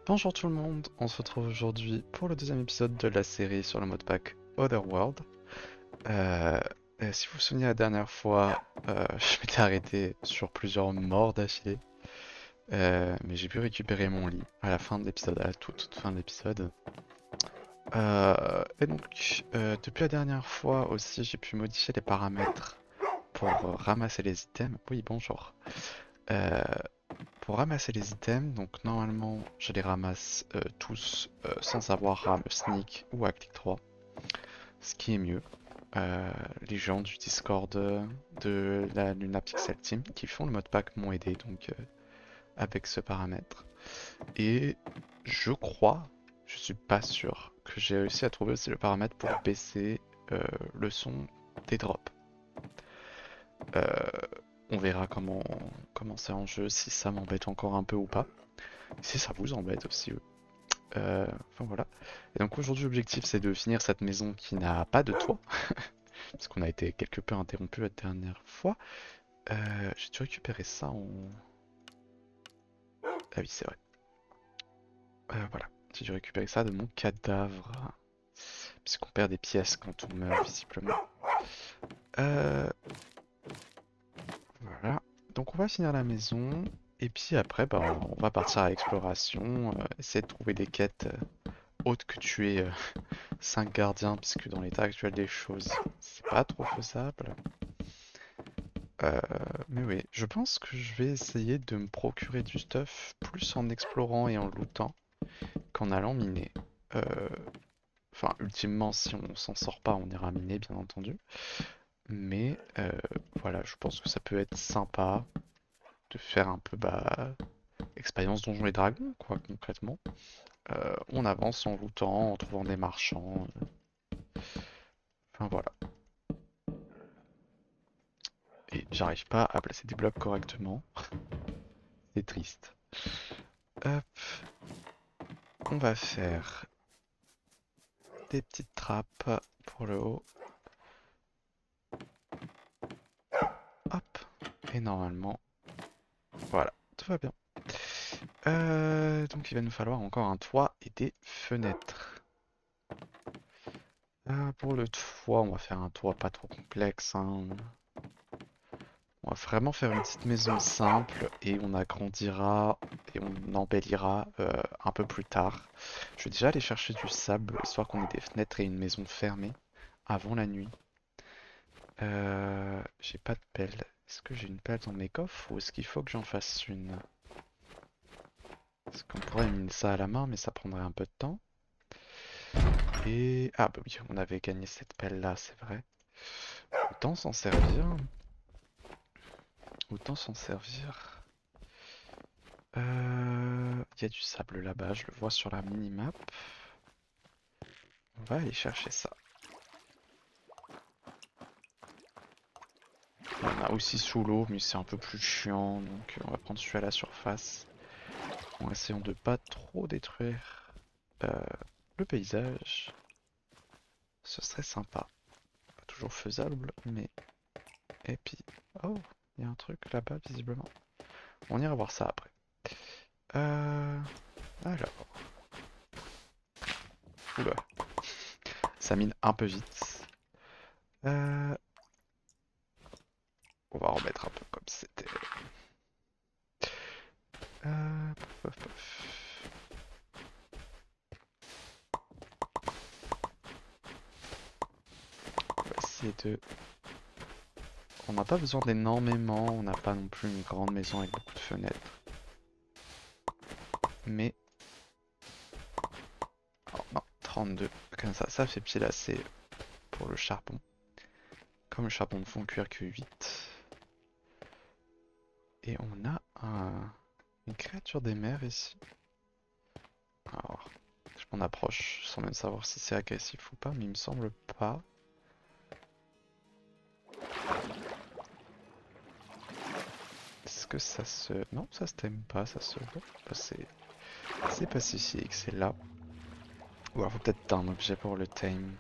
Bonjour tout le monde, on se retrouve aujourd'hui pour le deuxième épisode de la série sur le modpack Otherworld. Euh, Si vous vous souvenez la dernière fois, je m'étais arrêté sur plusieurs morts d'affilée, mais j'ai pu récupérer mon lit à la fin de l'épisode, à la toute fin de l'épisode. Depuis la dernière fois aussi, j'ai pu modifier les paramètres pour ramasser les items. Oui, bonjour. Euh, Pour ramasser les items, donc normalement je les ramasse tous sans avoir à me sneak ou à clic 3, ce qui est mieux. Les gens du Discord de la Luna Pixel Team qui font le modpack m'ont aidé donc avec ce paramètre. Et je crois, je suis pas sûr, que j'ai réussi à trouver aussi le paramètre pour baisser le son des drops. Euh, on verra comment c'est en jeu, si ça m'embête encore un peu ou pas. Si ça vous embête aussi, enfin voilà. Et donc aujourd'hui l'objectif c'est de finir cette maison qui n'a pas de toit, parce qu'on a été quelque peu interrompu la dernière fois. J'ai dû récupérer ça en... Ah oui c'est vrai. Voilà, j'ai dû récupérer ça de mon cadavre, puisqu'on perd des pièces quand on meurt visiblement. Euh, voilà, donc on va finir la maison, et puis après bah, on va partir à l'exploration, essayer de trouver des quêtes autres que tuer 5 gardiens, puisque dans l'état actuel des choses, c'est pas trop faisable. Euh, mais oui, je pense que je vais essayer de me procurer du stuff plus en explorant et en lootant qu'en allant miner. Euh, Enfin, ultimement, si on s'en sort pas, on ira miner, bien entendu. Mais voilà, je pense que ça peut être sympa de faire un peu bah, expérience Donjons et Dragons, quoi, concrètement. On avance en lootant, en trouvant des marchands. Enfin voilà. Et j'arrive pas à placer des blocs correctement. C'est triste. Hop, on va faire des petites trappes pour le haut. Hop. Et normalement, voilà, tout va bien. Donc il va nous falloir encore un toit et des fenêtres. Pour le toit, on va faire un toit pas trop complexe, hein. On va vraiment faire une petite maison simple et on agrandira et on embellira un peu plus tard. Je vais déjà aller chercher du sable, histoire qu'on ait des fenêtres et une maison fermée avant la nuit. J'ai pas de pelle. Est-ce que j'ai une pelle dans mes coffres ou est-ce qu'il faut que j'en fasse une? Parce qu'on pourrait miner ça à la main, mais ça prendrait un peu de temps. Et... Ah bah oui, on avait gagné cette pelle-là, c'est vrai. Autant s'en servir. Autant s'en servir. Il y a du sable là-bas, je le vois sur la minimap. On va aller chercher ça. Il y en a aussi sous l'eau, mais c'est un peu plus chiant, donc on va prendre celui à la surface. En essayant de pas trop détruire euh, le paysage. Ce serait sympa. Pas toujours faisable, mais... Et puis... Oh, il y a un truc là-bas, visiblement. On ira voir ça après. Euh... Alors... Oula, ça mine un peu vite. Euh... On va remettre un peu comme c'était. Pof, pof. On va essayer de... On n'a pas besoin d'énormément, on n'a pas non plus une grande maison avec beaucoup de fenêtres. Mais... Oh non, 32. Comme ça fait pile assez pour le charbon. Comme le charbon ne font cuire que 8. Et on a une créature des mers ici. Alors, je m'en approche sans même savoir si c'est agressif ou pas, mais il me semble pas. Est-ce que ça se... Non, ça se tame pas, ça se... Bah, c'est pacifique, c'est là. Ou alors faut peut-être un objet pour le tame.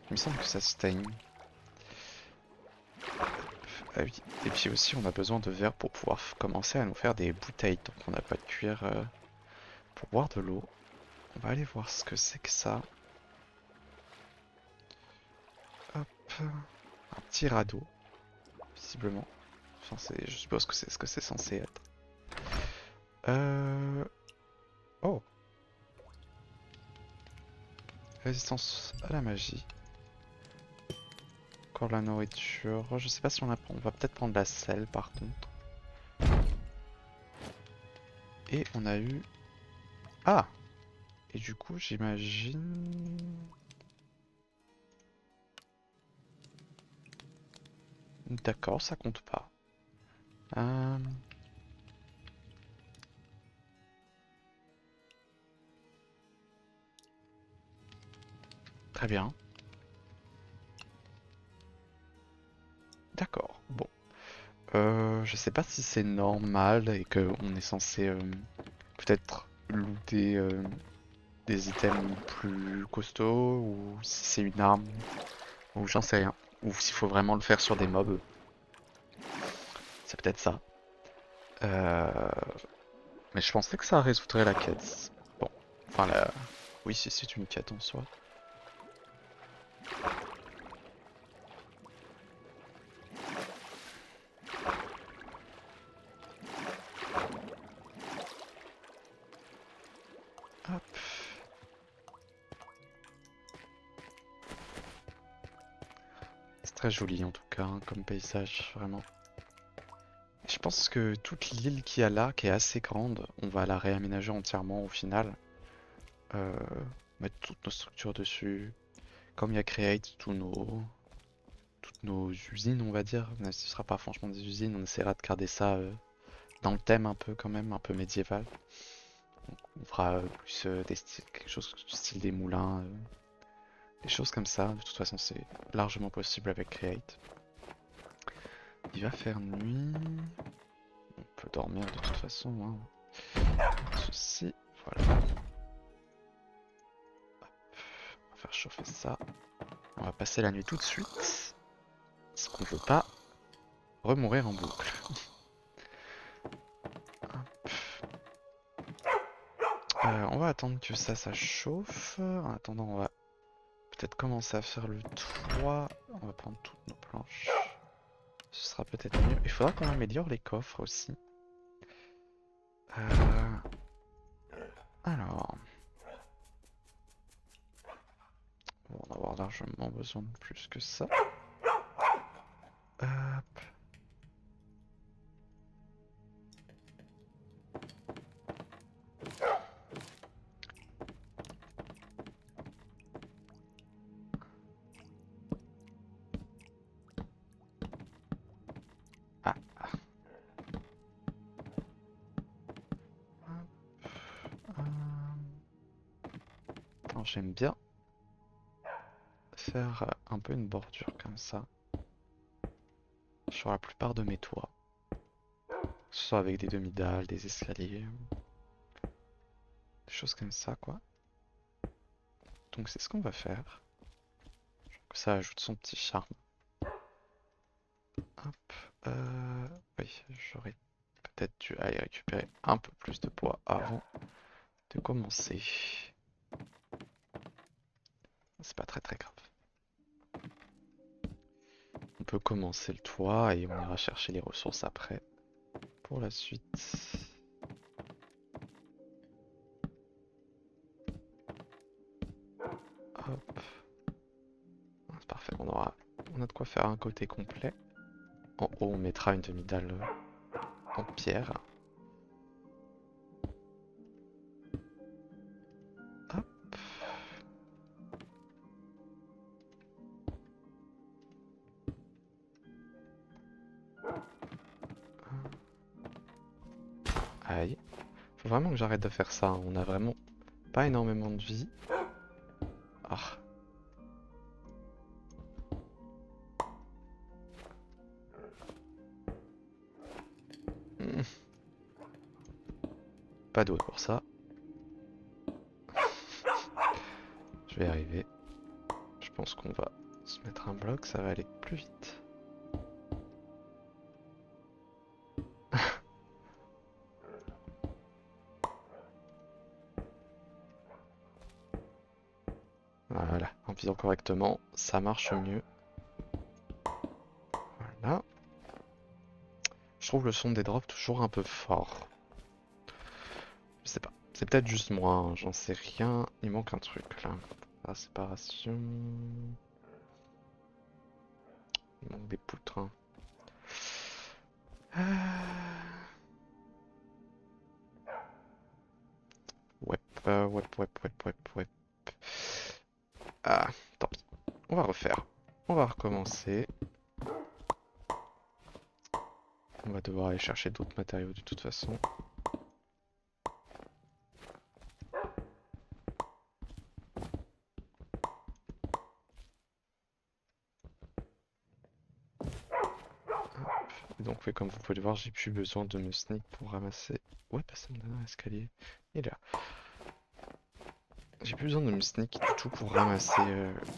Il me semble que ça se tame. Ah oui. Et puis aussi on a besoin de verre pour pouvoir commencer à nous faire des bouteilles. Donc on n'a pas de cuir pour boire de l'eau. On va aller voir ce que c'est que ça. Hop. Un petit radeau, visiblement. Enfin, je suppose que c'est ce que c'est censé être. Oh. Résistance à la magie. Encore de la nourriture. Je sais pas si on a... On va peut-être prendre de la sel par contre. Et on a eu... Ah! Et du coup, j'imagine... D'accord, ça compte pas. Euh, Très bien. D'accord, bon. Je sais pas si c'est normal et qu'on est censé peut-être looter des items plus costauds ou si c'est une arme ou j'en sais rien. Ou s'il faut vraiment le faire sur des mobs. C'est peut-être ça. Euh, Mais je pensais que ça résoudrait la quête. Bon, enfin la... Oui, si c'est une quête en soi. Hop. C'est très joli en tout cas, hein, comme paysage, vraiment. Je pense que toute l'île qu'il y a là, qui est assez grande, on va la réaménager entièrement au final. Euh, Mettre toutes nos structures dessus. Comme il y a Create, toutes nos usines, on va dire. Mais ce sera pas franchement des usines, on essaiera de garder ça dans le thème un peu quand même, un peu médiéval. Donc, on fera plus des styles, quelque chose du style des moulins, des choses comme ça. De toute façon, c'est largement possible avec Create. Il va faire nuit. On peut dormir de toute façon, hein. Pas de soucis. Voilà. On va faire chauffer ça. On va passer la nuit tout de suite. Parce qu'on veut pas remourir en boucle. On va attendre que ça chauffe. En attendant, on va peut-être commencer à faire le toit. On va prendre toutes nos planches. Ce sera peut-être mieux. Il faudra qu'on améliore les coffres aussi. Euh, Alors, on va en avoir largement besoin de plus que ça. Hop. Ah. Alors, j'aime bien faire un peu une bordure comme ça sur la plupart de mes toits. Que ce soit avec des demi-dalles, des escaliers, des choses comme ça, quoi. Donc c'est ce qu'on va faire. Ça ajoute son petit charme. Hop. Oui, j'aurais peut-être dû aller récupérer un peu plus de bois avant de commencer. C'est pas très très grave. On peut commencer le toit et on ira chercher les ressources après. Pour la suite. Hop. C'est parfait, on a de quoi faire un côté complet. En haut, on mettra une demi-dalle en pierre. Hop. Aïe. Faut vraiment que j'arrête de faire ça, hein. On a vraiment pas énormément de vie. Ah. Hmm. Pas d'eau pour ça. Je vais y arriver. Je pense qu'on va se mettre un bloc, ça va aller plus vite. Voilà, en visant correctement, ça marche mieux. Voilà. Je trouve le son des drops toujours un peu fort. Je sais pas. C'est peut-être juste moi, hein, j'en sais rien. Il manque un truc là. La séparation. Il manque des poutres, hein. Ouais, ouais, ouais, ouais, ouais, ouais. Ah, tant pis. On va refaire. On va recommencer. On va devoir aller chercher d'autres matériaux de toute façon. Et donc, oui, comme vous pouvez le voir, j'ai plus besoin de me sneak pour ramasser. Ouais, bah ça me donne un escalier. Il est là. J'ai plus besoin de me sneak du tout pour ramasser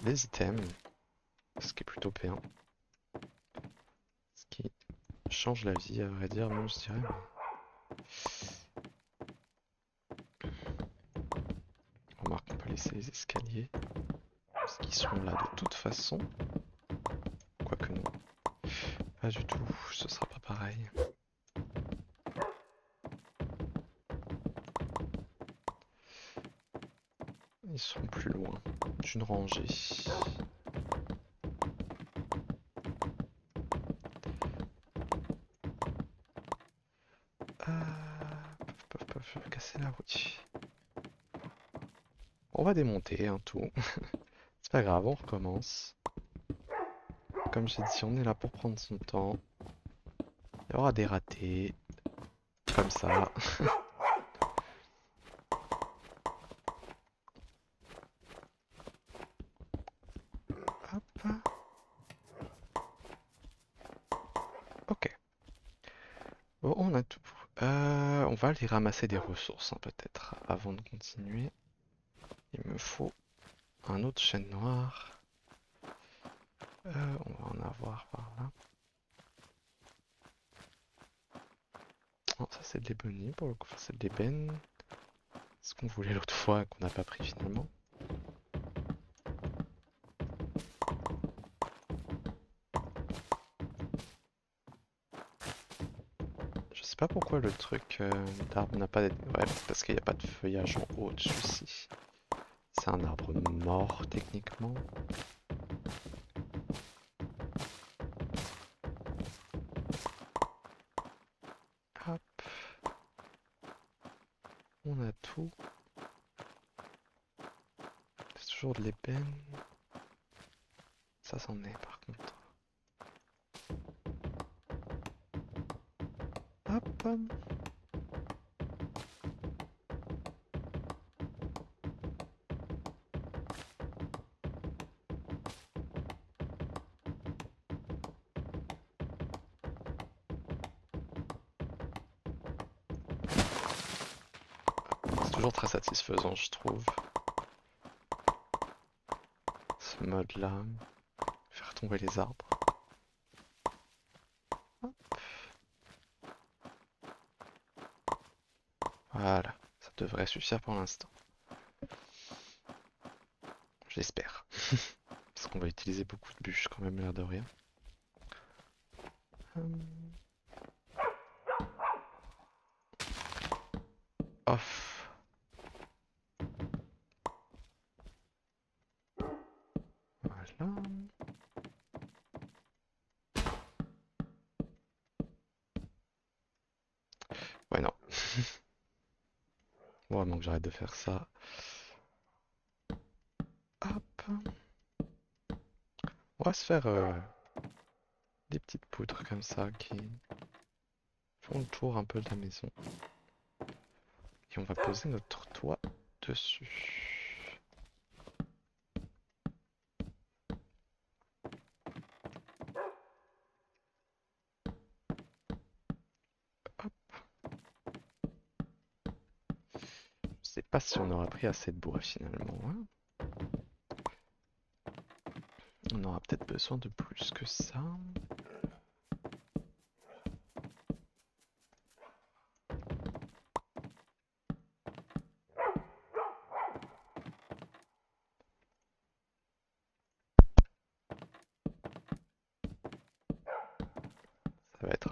les items. Ce qui est plutôt bien. Ce qui change la vie, à vrai dire, même je dirais. Remarque, on peut laisser les escaliers. Parce qu'ils sont là de toute façon. Quoique non. Pas du tout, ce sera pas pareil. Ils sont plus loin d'une rangée. Paf, paf, paf, je vais casser la route. On va démonter hein, tout. C'est pas grave, on recommence. Comme j'ai dit, on est là pour prendre son temps. Il y aura des ratés. Comme ça. Hop. Ok. Bon, on a tout. On va aller ramasser des ressources hein, peut-être avant de continuer. Il me faut un autre chêne noir. On va en avoir par là. Oh, ça c'est de l'ébène pour le coup, c'est de l'ébène. Ce qu'on voulait l'autre fois et qu'on n'a pas pris finalement. Je sais pas pourquoi le truc d'arbre n'a pas d'être... Ouais, parce qu'il n'y a pas de feuillage en haut dessus-ci. C'est un arbre mort techniquement. Hop. On a tout. C'est toujours de l'ébène. Ça c'en est par contre. Hop. C'est toujours très satisfaisant je trouve. Ce mode là. Faire tomber les arbres. Hop. Voilà. Ça devrait suffire pour l'instant. J'espère. Parce qu'on va utiliser beaucoup de bûches quand même, l'air de rien. Off. Voilà. Ouais, non. Vraiment que j'arrête de faire ça. Hop. On va se faire des petites poutres comme ça qui font le tour un peu de la maison. Et on va poser notre toit dessus. Hop. Je sais pas si on aura pris assez de bois finalement, hein. On aura peut-être besoin de plus que ça.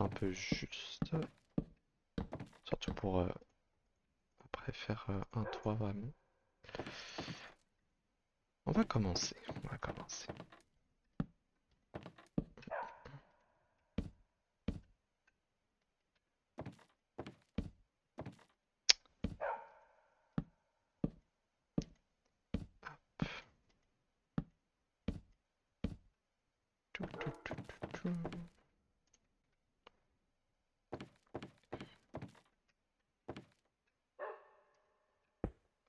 un peu juste. Surtout pour après faire un toit vraiment. On va commencer, on va commencer. Tout, tout, tout, tout, tout.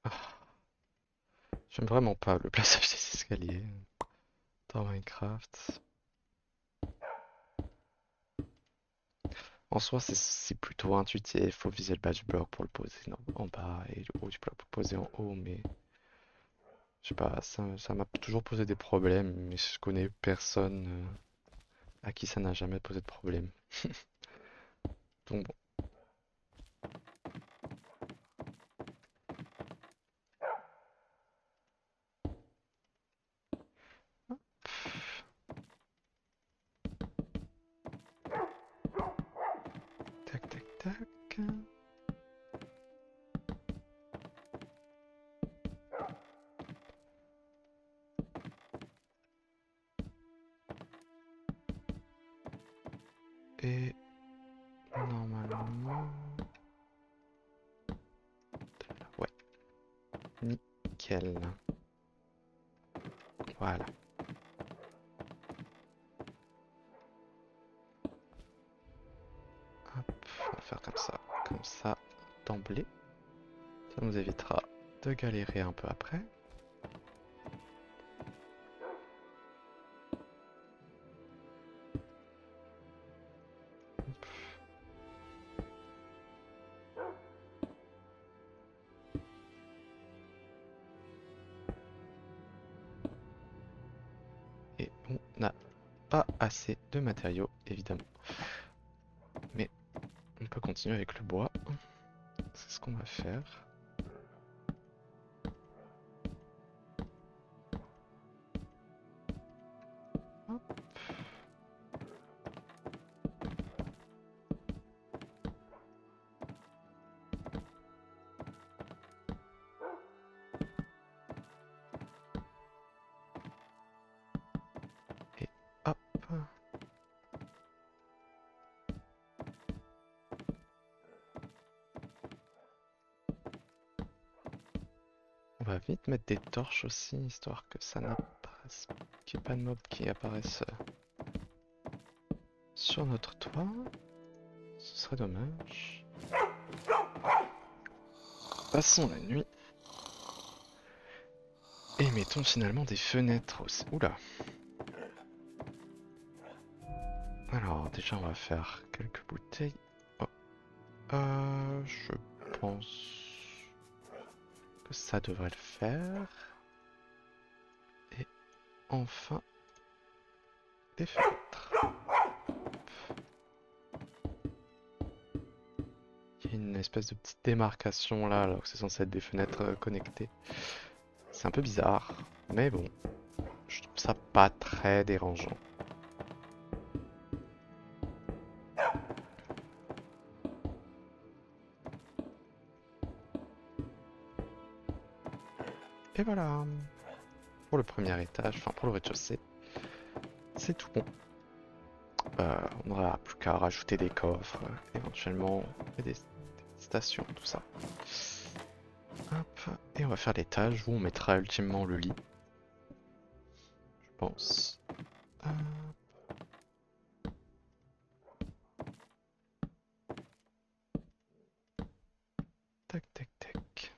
Ah, j'aime vraiment pas le plaçage des escaliers dans Minecraft. En soi, c'est plutôt intuitif. Il faut viser le bas du bloc pour le poser en bas et le haut du bloc pour le poser en haut. Mais je sais pas, ça m'a toujours posé des problèmes. Mais je connais personne à qui ça n'a jamais posé de problème. Donc bon. Tac, tac, tac. Et normalement... Ouais, nickel. Voilà. Hop, on va faire comme ça, d'emblée. Ça nous évitera de galérer un peu après. Et on n'a pas assez de matériaux, évidemment. Mais on peut continuer avec le bois. C'est ce qu'on va faire. Hop. Et hop. On va vite mettre des torches aussi, histoire que ça n'apparaisse, qu'il n'y ait pas de mobs qui apparaissent sur notre toit. Ce serait dommage. Passons la nuit. Et mettons finalement des fenêtres aussi. Oula. Alors déjà on va faire quelques bouteilles. Oh. Je pense que ça devrait le faire. Et enfin des fenêtres. Il y a une espèce de petite démarcation là alors que c'est censé être des fenêtres connectées. C'est un peu bizarre, mais bon, je trouve ça pas très dérangeant. Et voilà, pour le premier étage, enfin pour le rez-de-chaussée, c'est tout bon. On n'aura plus qu'à rajouter des coffres, éventuellement, et des stations, tout ça. Hop, et on va faire l'étage où on mettra ultimement le lit, je pense. Tac, tac, tac.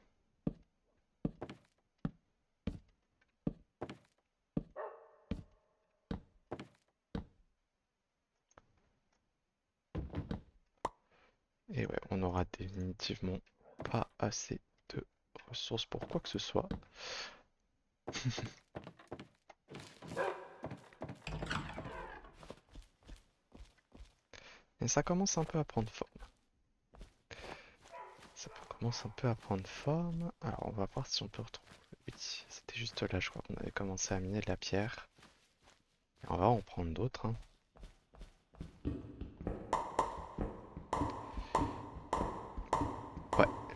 Et ouais, on aura définitivement pas assez de ressources pour quoi que ce soit. Et ça commence un peu à prendre forme. Ça commence un peu à prendre forme. Alors on va voir si on peut retrouver. Oui, c'était juste là, je crois qu'on avait commencé à miner de la pierre. Et on va en prendre d'autres, hein.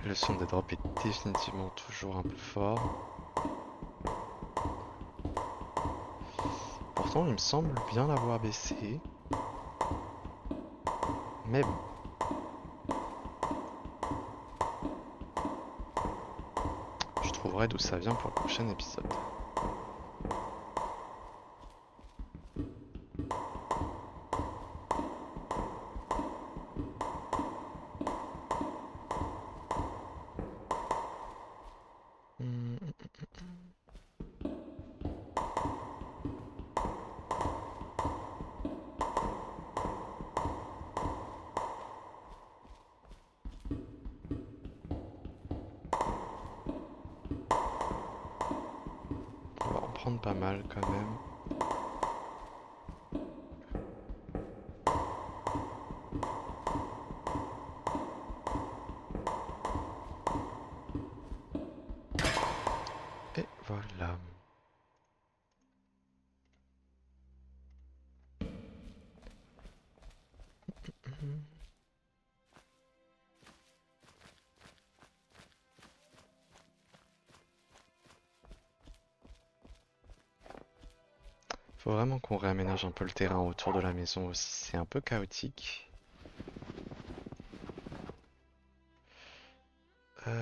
Le son des drops est définitivement toujours un peu fort. Pourtant, il me semble bien l'avoir baissé. Mais bon. Je trouverai d'où ça vient pour le prochain épisode. On va en prendre pas mal quand même. Et voilà. Faut vraiment qu'on réaménage un peu le terrain autour de la maison aussi, c'est un peu chaotique. Hop.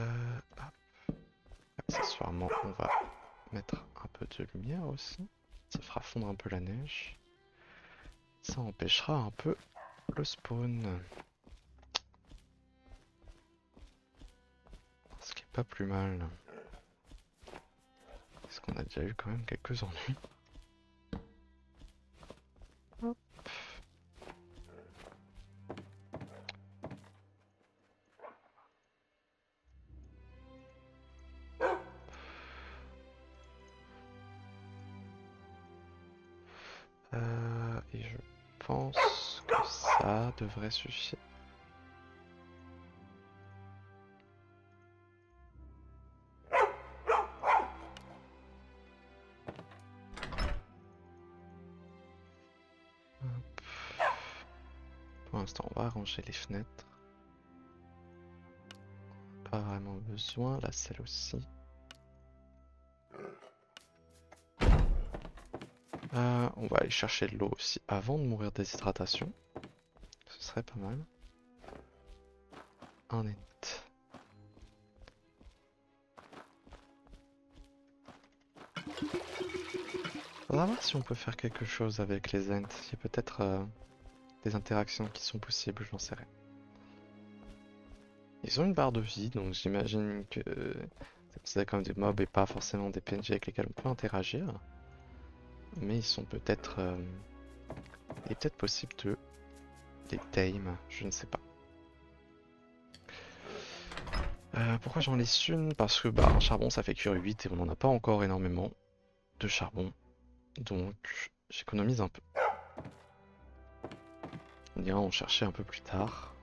Accessoirement, on va mettre un peu de lumière aussi. Ça fera fondre un peu la neige. Ça empêchera un peu le spawn. Ce qui est pas plus mal. Parce qu'on a déjà eu quand même quelques ennuis. Hop. Et je pense que ça devrait suffire. Hop. Pour l'instant, on va arranger les fenêtres. Pas vraiment besoin, là celle aussi. On va aller chercher de l'eau aussi avant de mourir de déshydratation. Ce serait pas mal. Un net. Faudra voir si on peut faire quelque chose avec les Ents. Il y a peut-être des interactions qui sont possibles, j'en sais rien. Ils ont une barre de vie, donc j'imagine que c'est comme des mobs et pas forcément des PNJ avec lesquels on peut interagir. Mais ils sont peut-être... il est peut-être possible de les tame, je ne sais pas. Pourquoi j'en laisse une? Parce que un charbon ça fait cuire 8 et on n'en a pas encore énormément de charbon. Donc j'économise un peu. On ira en chercher un peu plus tard.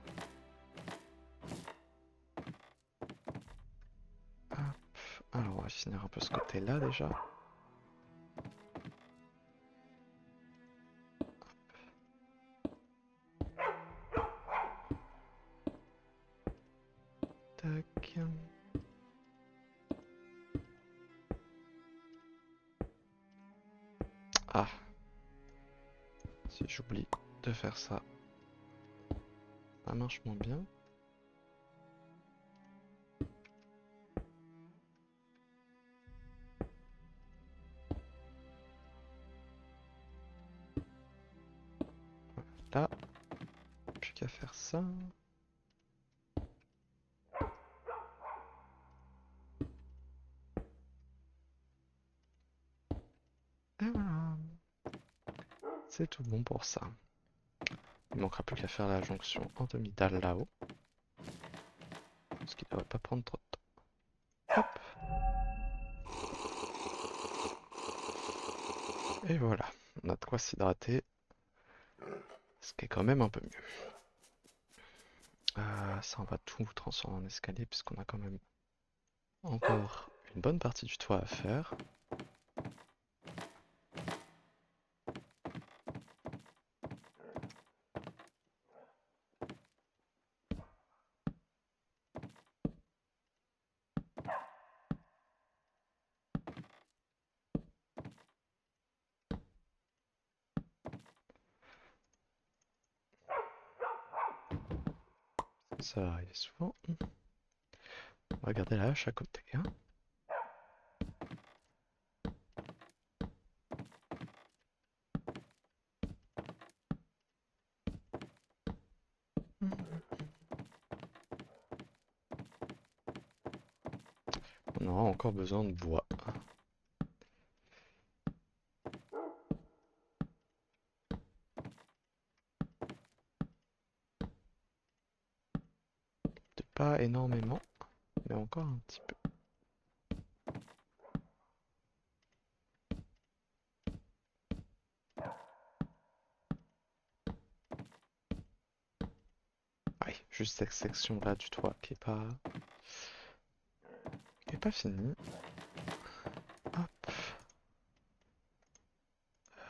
Hop. Alors on va finir un peu ce côté là déjà. Tac. Ah. Si j'oublie de faire ça, ça marche moins bien. Là, plus qu'à faire ça. Et voilà. C'est tout bon pour ça. Il manquera plus qu'à faire la jonction en demi-dalle là-haut. Ce qui ne devrait pas prendre trop de temps. Hop. Et voilà, on a de quoi s'hydrater. Ce qui est quand même un peu mieux. Ça, on va tout transformer en escalier puisqu'on a quand même encore une bonne partie du toit à faire. Ça arrive souvent. On va garder la hache à côté, hein. On aura encore besoin de bois. Pas énormément, mais encore un petit peu. Ouais, juste cette section là du toit qui est pas finie. Hop.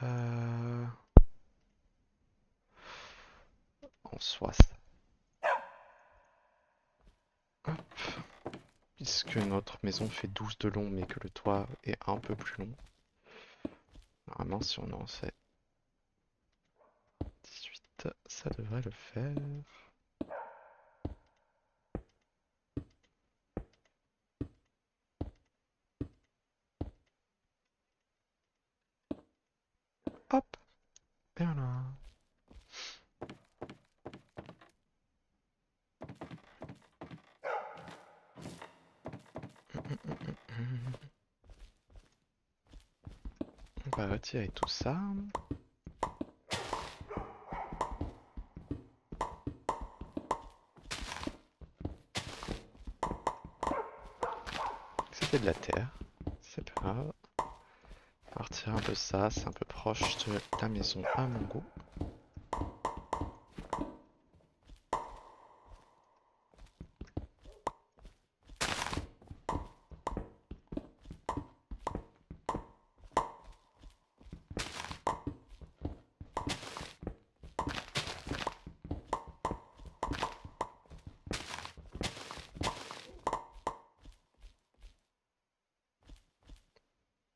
Euh, En soi, hop. Puisque notre maison fait 12 de long, mais que le toit est un peu plus long. Normalement, si on en fait 18, ça devrait le faire. Hop. Et voilà. On va retirer tout ça. C'était de la terre. C'est pas grave. On va retirer un peu ça. C'est un peu proche de la maison à mon goût.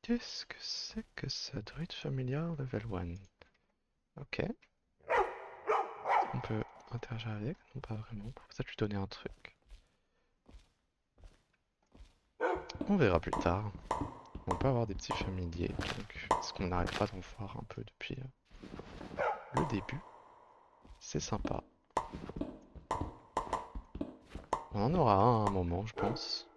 Qu'est-ce que c'est que ça? Druide familiar level 1. Ok. On peut interagir avec, non pas vraiment. Pour ça lui donner un truc. On verra plus tard. On peut avoir des petits familiers, donc ce qu'on n'arrête pas d'en voir un peu depuis le début. C'est sympa. On en aura un à un moment, je pense.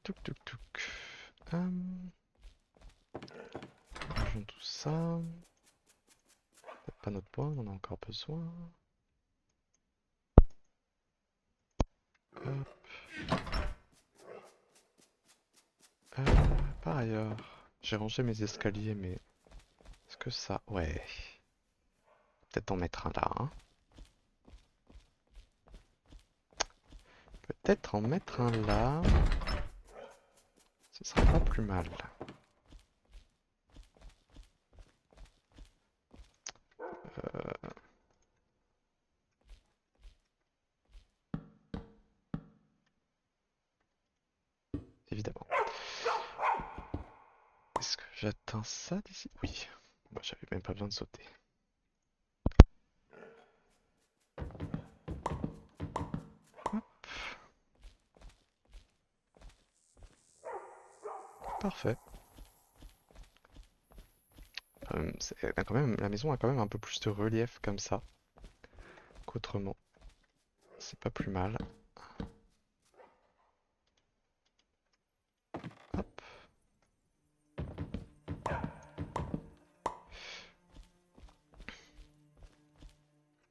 Touk touk touk. Rangeons tout ça. Peut-être pas notre bois, on en a encore besoin. Hop. Euh, Par ailleurs, j'ai rangé mes escaliers, mais est-ce que ça... Ouais. Peut-être en mettre un là, hein. Peut-être en mettre un là. Ce sera pas plus mal. Évidemment. Est-ce que j'atteins ça d'ici? Oui. Moi, j'avais même pas besoin de sauter. Hop. Parfait. La maison a quand même un peu plus de relief comme ça qu'autrement. C'est pas plus mal. Hop.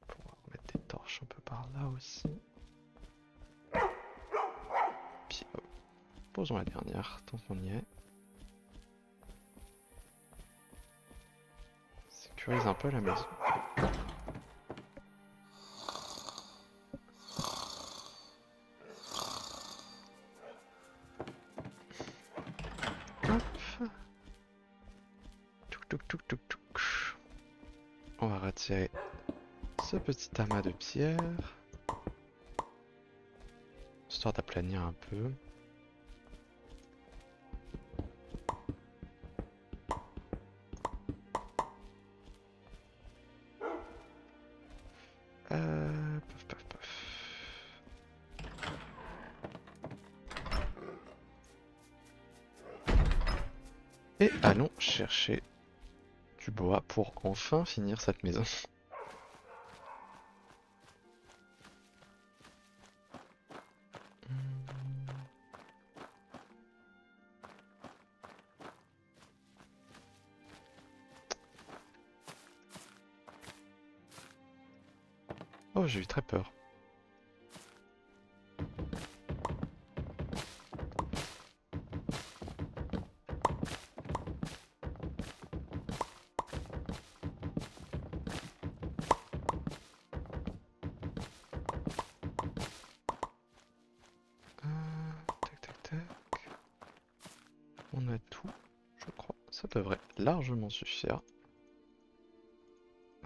On va mettre des torches un peu par là aussi. Puis posons la dernière tant qu'on y est. Sécurise un peu la maison. Hop. Touk touk touk touk touk. On va retirer ce petit amas de pierres. Histoire d'aplanir un peu. Et allons chercher du bois pour enfin finir cette maison. Oh, j'ai eu très peur. Tac tac tac. On a tout, je crois. Ça devrait largement suffire.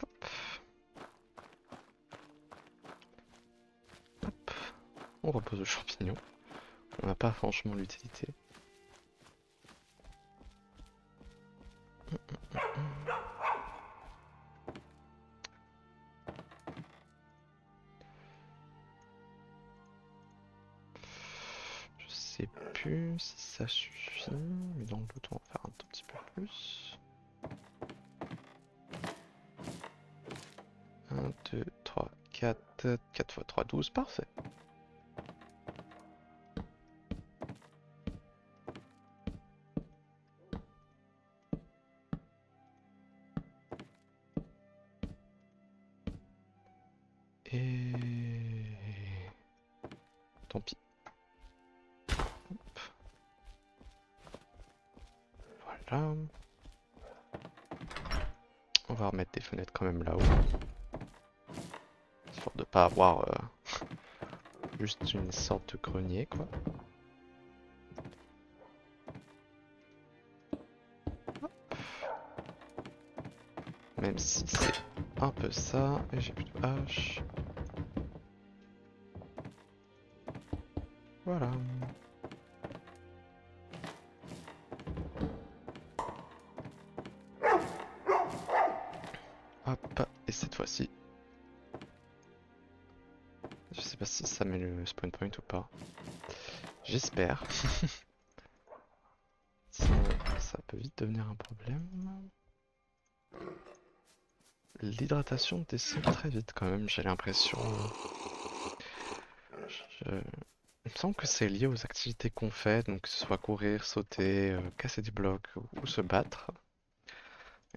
Hop. Hop. On repose le champignon. On n'a pas franchement l'utilité. Je sais plus si ça suffit, mais dans le doute on va faire un tout petit peu plus. 1, 2, 3, 4, 4 fois 3, 12, parfait. Et... tant pis. Hop. Voilà. On va remettre des fenêtres quand même là-haut. Histoire de pas avoir juste une sorte de grenier quoi. Même si c'est un peu ça. Et j'ai plus de hache. Voilà. Hop. Et cette fois-ci. Je sais pas si ça met le spawn point ou pas. J'espère. Sinon, ça peut vite devenir un problème. L'hydratation descend très vite quand même, j'ai l'impression. Il me semble que c'est lié aux activités qu'on fait, donc que ce soit courir, sauter, casser des blocs ou se battre.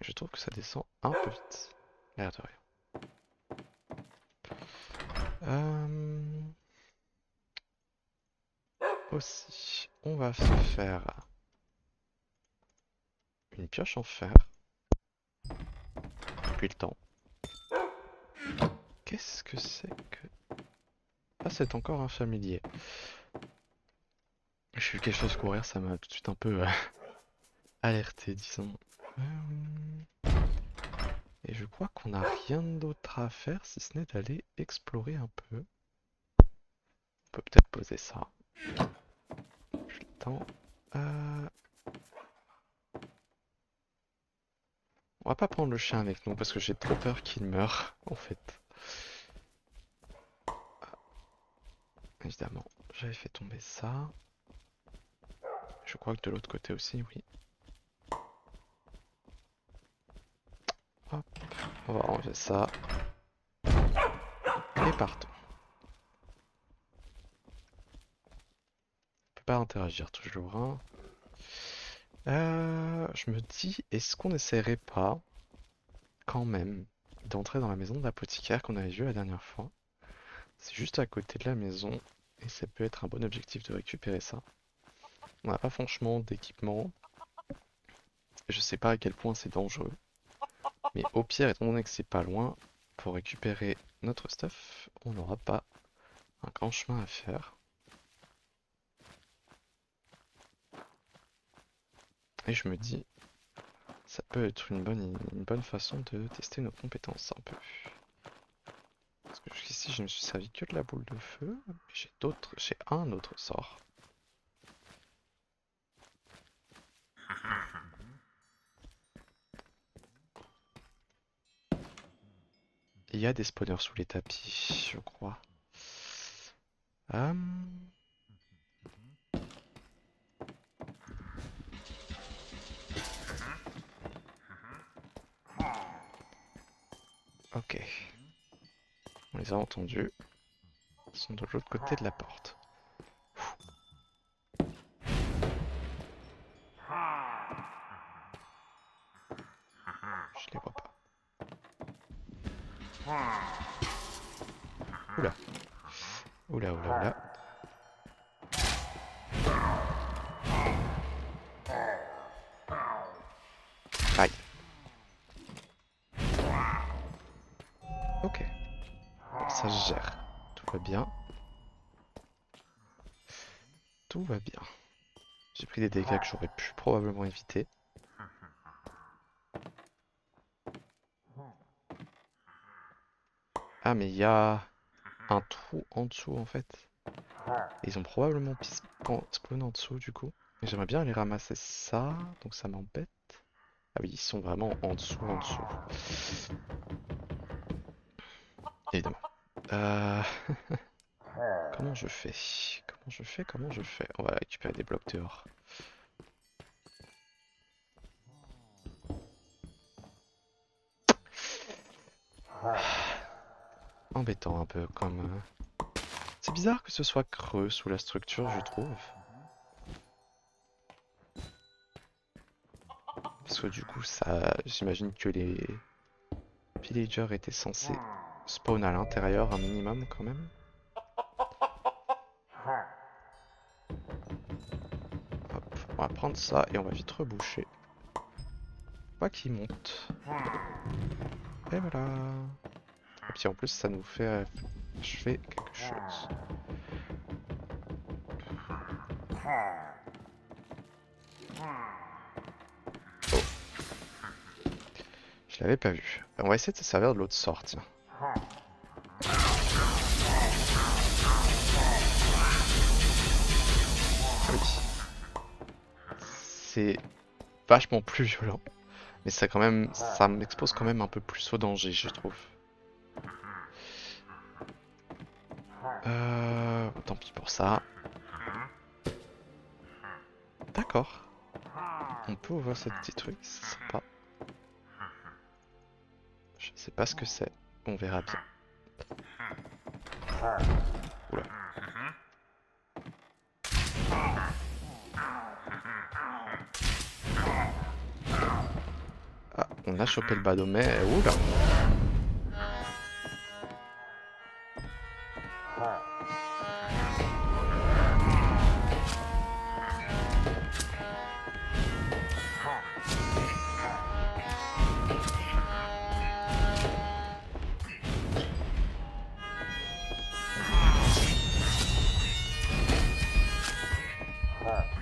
Et je trouve que ça descend un peu vite. L'air de rien. Aussi, on va se faire une pioche en fer. Depuis le temps. Qu'est-ce que c'est que... Ah, c'est encore un familier. J'ai vu quelque chose courir, ça m'a tout de suite un peu alerté, disons. Et je crois qu'on n'a rien d'autre à faire si ce n'est d'aller explorer un peu. On peut peut-être poser ça. J'ai le temps. On va pas prendre le chien avec nous parce que j'ai trop peur qu'il meure, en fait. Évidemment, j'avais fait tomber ça. Je crois que de l'autre côté aussi, oui. Hop, on va enlever ça. Et partons. On peut pas interagir toujours, hein. Je me dis, est-ce qu'on n'essaierait pas, quand même, d'entrer dans la maison de l'apothicaire qu'on avait vue la dernière fois? C'est juste à côté de la maison, et ça peut être un bon objectif de récupérer ça. On n'a pas franchement d'équipement. Je sais pas à quel point c'est dangereux. Mais au pire, étant donné que c'est pas loin, pour récupérer notre stuff, on n'aura pas un grand chemin à faire. Et je me dis, ça peut être une bonne façon de tester nos compétences un peu. Parce que jusqu'ici, je me suis servi que de la boule de feu. J'ai un autre sort. Il y a des spawners sous les tapis, je crois. Ok. On les a entendus. Ils sont de l'autre côté de la porte. Je les vois pas. Oula. Oula, oula, oula. Aïe. Ok. Ça se gère. Tout va bien. Tout va bien. J'ai pris des dégâts que j'aurais pu probablement éviter. Ah, mais il y a un trou en dessous en fait. Et ils ont probablement spawn en dessous du coup. Mais j'aimerais bien aller ramasser ça, donc ça m'embête. Ah oui, ils sont vraiment en dessous, en dessous. Évidemment. Euh... Comment je fais? Comment je fais? Comment je fais? On va récupérer des blocs dehors. Embêtant un peu comme... C'est bizarre que ce soit creux sous la structure, je trouve. Parce que du coup, ça, j'imagine que les villagers étaient censés spawn à l'intérieur un minimum quand même. Hop, on va prendre ça et on va vite reboucher. Pas qu'il monte. Et voilà. Et puis en plus, ça nous fait achever quelque chose. Oh, je l'avais pas vu. On va essayer de se servir de l'autre sort, tiens. Oui. C'est vachement plus violent. Mais ça quand même, ça m'expose quand même un peu plus au danger, je trouve. Tant pis pour ça. D'accord. On peut ouvrir ce petit truc, c'est sympa. Je sais pas ce que c'est, on verra bien. Oula. Ah, on a chopé le badaud, mais oula.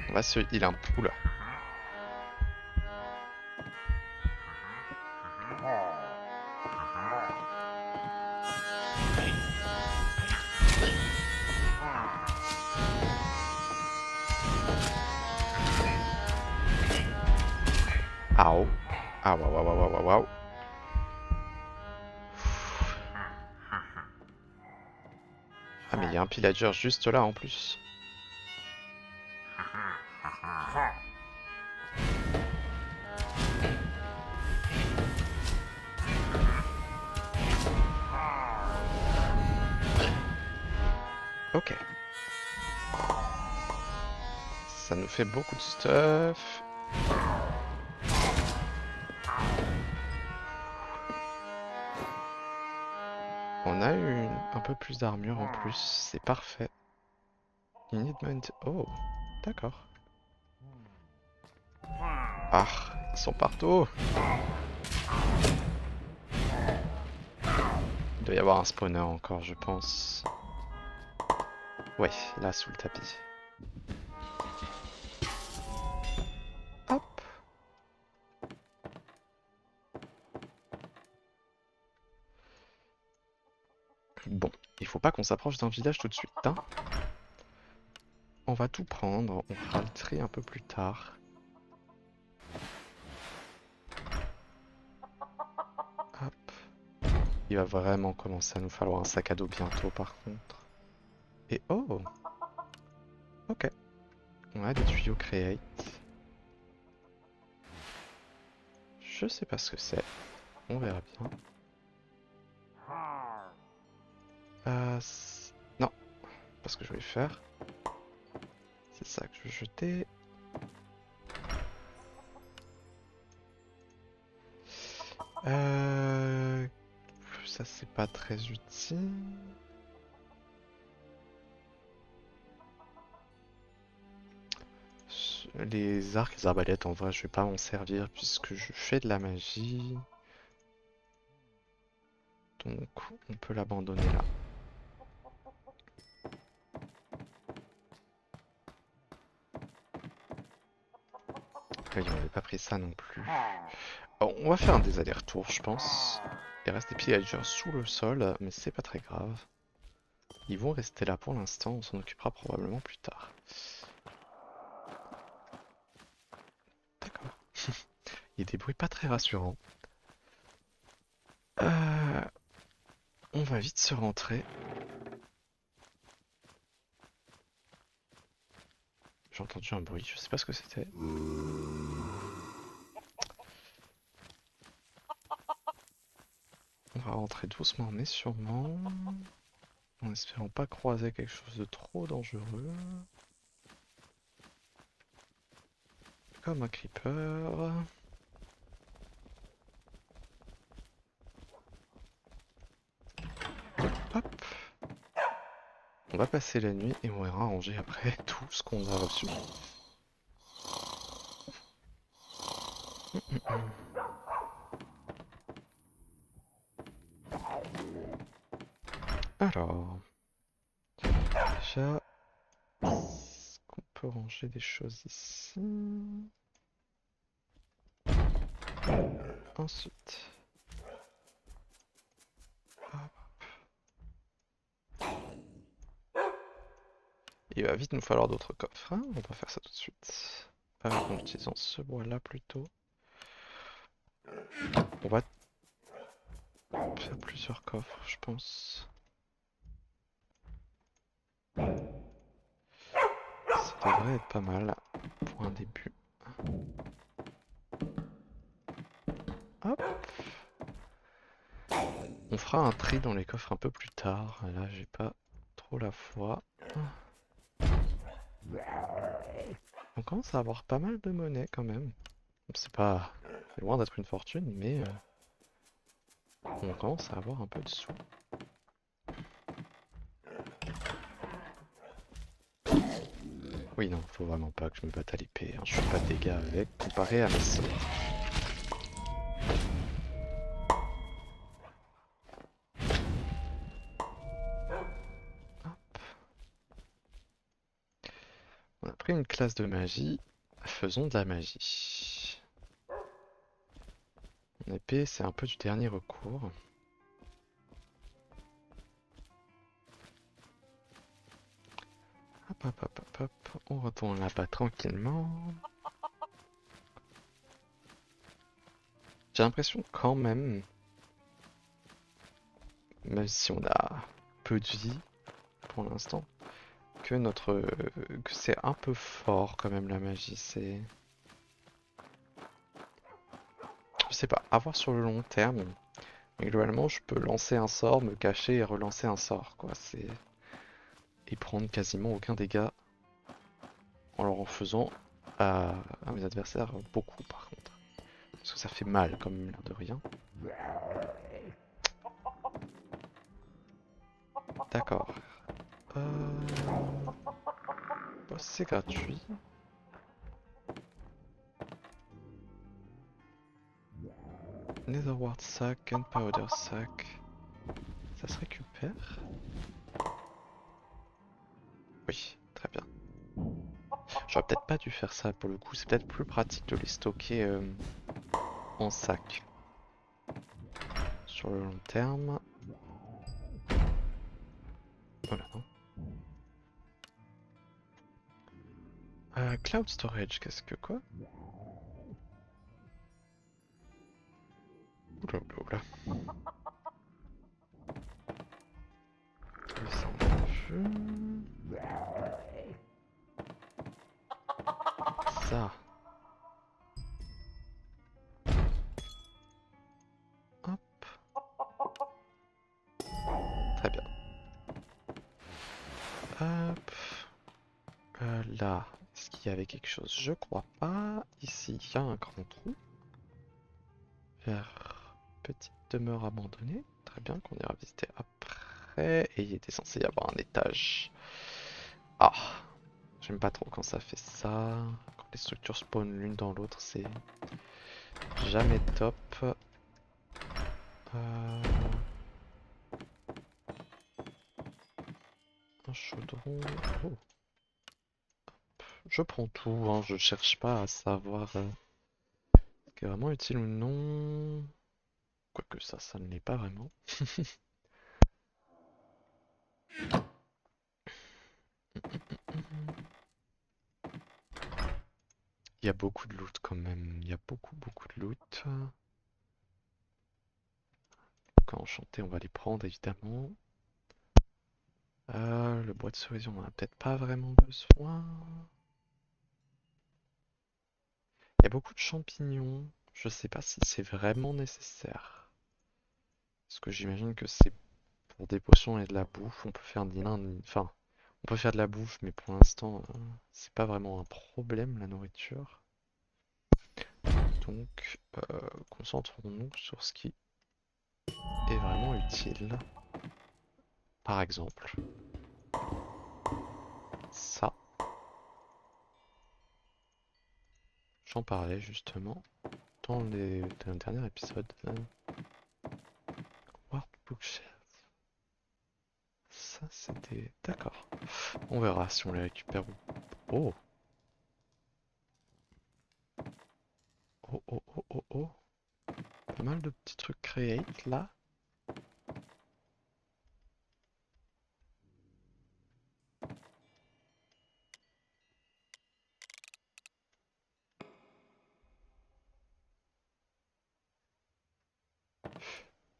On va se heal un peu. Oula. Au. Ah, waouh, waouh, waouh, waouh, waouh. Ah, mais il y a un pillager juste là en plus. Ok. Ça nous fait beaucoup de stuff. On a eu un peu plus d'armure en plus, c'est parfait. You need mind... Oh, d'accord. Ah, ils sont partout. Il doit y avoir un spawner encore, je pense. Ouais, là, sous le tapis. Hop. Bon, il faut pas qu'on s'approche d'un village tout de suite, hein. On va tout prendre, on fera le tri un peu plus tard. Hop. Il va vraiment commencer à nous falloir un sac à dos bientôt, par contre. Et oh! Ok. On a des tuyaux create. Je sais pas ce que c'est. On verra bien. Non, pas ce que je voulais faire. C'est ça que je veux jeter. Euh... Ça c'est pas très utile. Les arcs, les arbalètes, en vrai, je vais pas m'en servir puisque je fais de la magie. Donc, on peut l'abandonner là. Oui, on n'avait pas pris ça non plus. Oh, on va faire un des allers-retours, je pense. Il reste des pillagers sous le sol, mais c'est pas très grave. Ils vont rester là pour l'instant, on s'en occupera probablement plus tard. D'accord. Il y a des bruits pas très rassurants. On va vite se rentrer. J'ai entendu un bruit, je sais pas ce que c'était. On va rentrer doucement mais sûrement. En espérant pas croiser quelque chose de trop dangereux. Comme un creeper. Hop. On va passer la nuit et on ira ranger après tout ce qu'on a reçu. Alors, déjà, est-ce qu'on peut ranger des choses ici? Ensuite, hop. Il va vite nous falloir d'autres coffres, hein. On va faire ça tout de suite. En utilisant ce bois-là plutôt. On va faire plusieurs coffres, je pense. Ça devrait être pas mal pour un début. Hop. On fera un tri dans les coffres un peu plus tard. Là, j'ai pas trop la foi. On commence à avoir pas mal de monnaie quand même. C'est pas c'est loin d'être une fortune, mais on commence à avoir un peu de sous. Oui, non, faut vraiment pas que je me batte à l'épée, hein. Je fais pas de dégâts avec, comparé à mes sorts. Hop. On a pris une classe de magie, faisons de la magie. Mon épée, c'est un peu du dernier recours. Hop, hop, hop, hop, hop. On retourne là-bas tranquillement. J'ai l'impression quand même si on a peu de vie pour l'instant, que c'est un peu fort quand même la magie. Je sais pas, à voir sur le long terme. Mais globalement, je peux lancer un sort, me cacher et relancer un sort, quoi. Et prendre quasiment aucun dégât en leur en faisant à mes adversaires beaucoup par contre. Parce que ça fait mal comme l'air de rien. D'accord. Bah, c'est gratuit. Netherward Sack, Gunpowder Sack. Ça se récupère? Oui, très bien. J'aurais peut-être pas dû faire ça pour le coup, c'est peut-être plus pratique de les stocker en sac. Sur le long terme. Voilà, non. Cloud Storage, qu'est-ce que quoi? Oula, oula, oula. Ça, on a vu. Ça. Hop. Très bien. Là, est-ce qu'il y avait quelque chose? Je crois pas. Ici, il y a un grand trou. Vers petite demeure abandonnée. Très bien, qu'on ira visiter après. Et il était censé y avoir un étage. Ah, j'aime pas trop quand ça fait ça. Quand les structures spawnent l'une dans l'autre, c'est jamais top. Euh, Un chaudron. Oh. Je prends tout, hein, je cherche pas à savoir ce qui est vraiment utile ou non. Quoique ça ne l'est pas vraiment. Il y a beaucoup de loot quand même. Il y a beaucoup de loot. Quand enchanté, on va les prendre évidemment. Le bois de cerisier, on en a peut-être pas vraiment besoin. Il y a beaucoup de champignons. Je sais pas si c'est vraiment nécessaire. Parce que j'imagine que c'est pour des potions et de la bouffe. On peut faire ni l'un ni... Enfin, on peut faire de la bouffe, mais pour l'instant, c'est pas vraiment un problème la nourriture. Donc, concentrons-nous sur ce qui est vraiment utile. Par exemple, ça. J'en parlais justement dans dans le dernier épisode. Warp Bookshelf. Ça, c'était... D'accord. On verra si on les récupère ou... Oh! Oh, oh, oh, oh, oh. Pas mal de petits trucs create, là.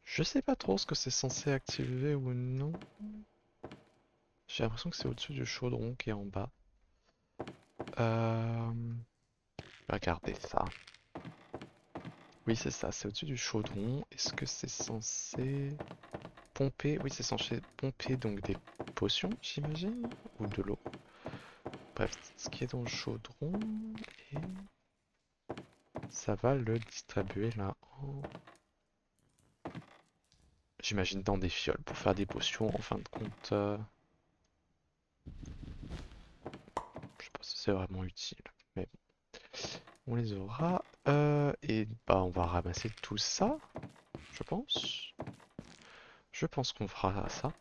Je sais pas trop ce que c'est censé activer ou non. J'ai l'impression que c'est au-dessus du chaudron qui est en bas. Euh... Regardez ça. Oui, c'est ça, c'est au-dessus du chaudron. Est-ce que c'est censé pomper? Oui, c'est censé pomper donc des potions, j'imagine? Ou de l'eau? Bref, ce qui est dans le chaudron, et ça va le distribuer là en... J'imagine dans des fioles pour faire des potions en fin de compte. Je sais pas si c'est vraiment utile, mais bon, on les aura. Et bah on va ramasser tout ça, je pense. Je pense qu'on fera ça.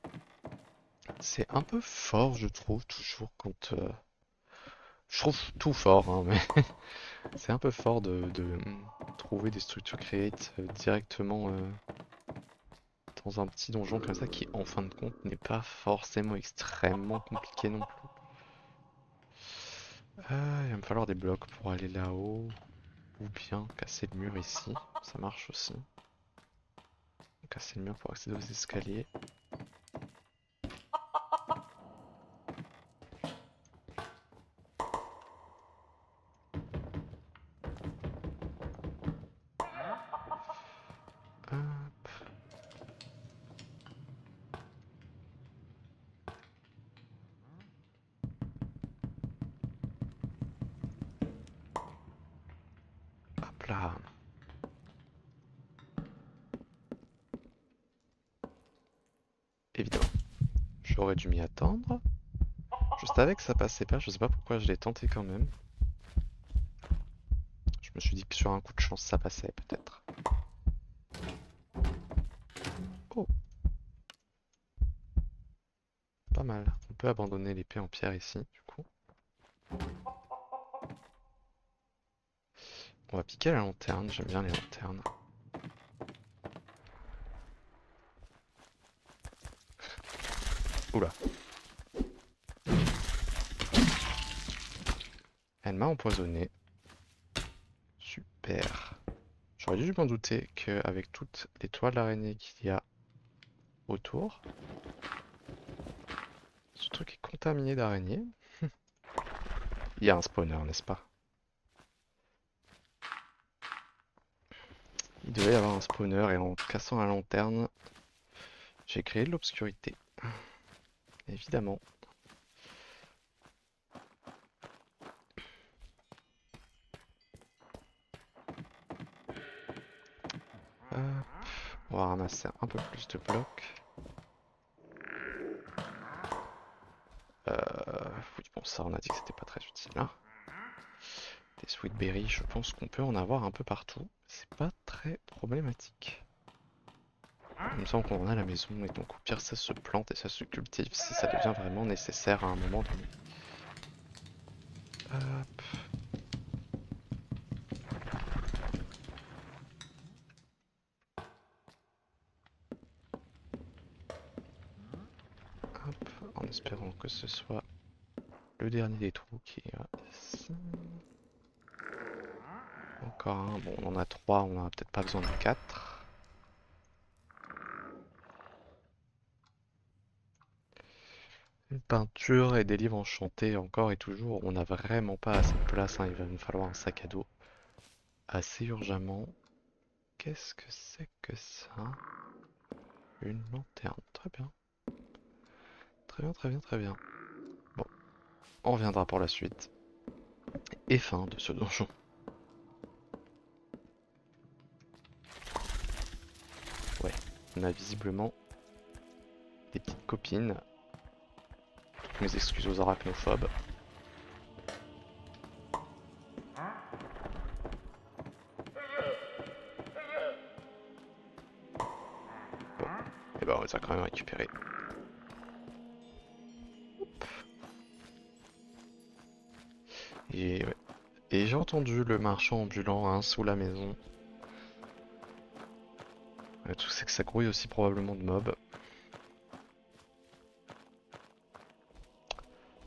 C'est un peu fort, je trouve, toujours quand... Je trouve tout fort, hein, mais c'est un peu fort de trouver des structures create directement dans un petit donjon comme ça qui, en fin de compte, n'est pas forcément extrêmement compliqué non plus. Il va me falloir des blocs pour aller là-haut, ou bien casser le mur ici, ça marche aussi. Casser le mur pour accéder aux escaliers. Hop. Hop là. Évidemment, j'aurais dû m'y attendre. Je savais que ça passait pas, je sais pas pourquoi je l'ai tenté quand même. Je me suis dit que sur un coup de chance ça passait peut-être. Oh, pas mal. On peut abandonner l'épée en pierre ici, du coup. On va piquer la lanterne, j'aime bien les lanternes. Oula. Elle m'a empoisonné. Super. J'aurais dû m'en douter qu'avec toutes les toiles d'araignée qu'il y a autour, ce truc est contaminé d'araignées. Il y a un spawner, n'est-ce pas? Il devait y avoir un spawner et en cassant la lanterne, j'ai créé de l'obscurité. Évidemment. Hop, on va ramasser un peu plus de blocs. Oui, bon, ça, on a dit que c'était pas très utile, hein. Des sweet berries, je pense qu'on peut en avoir un peu partout. C'est pas très problématique. Il me semble qu'on en a à la maison, et donc au pire, ça se plante et ça se cultive si ça devient vraiment nécessaire à un moment donné. Hop. Hop, en espérant que ce soit le dernier des trous qui est ici. Encore un, bon on en a 3, on en a peut-être pas besoin de 4. Une peinture et des livres enchantés encore et toujours, on n'a vraiment pas assez de place, hein. Il va nous falloir un sac à dos assez urgemment. Qu'est-ce que c'est que ça? Une lanterne, très bien. Très bien, très bien, très bien. Bon, on reviendra pour la suite. Et fin de ce donjon. Ouais, on a visiblement des petites copines. Toutes mes excuses aux arachnophobes. Bon, et ben on les a quand même récupérées. Et, ouais. Et j'ai entendu le marchand ambulant hein, sous la maison. Tout c'est que ça grouille aussi probablement de mobs.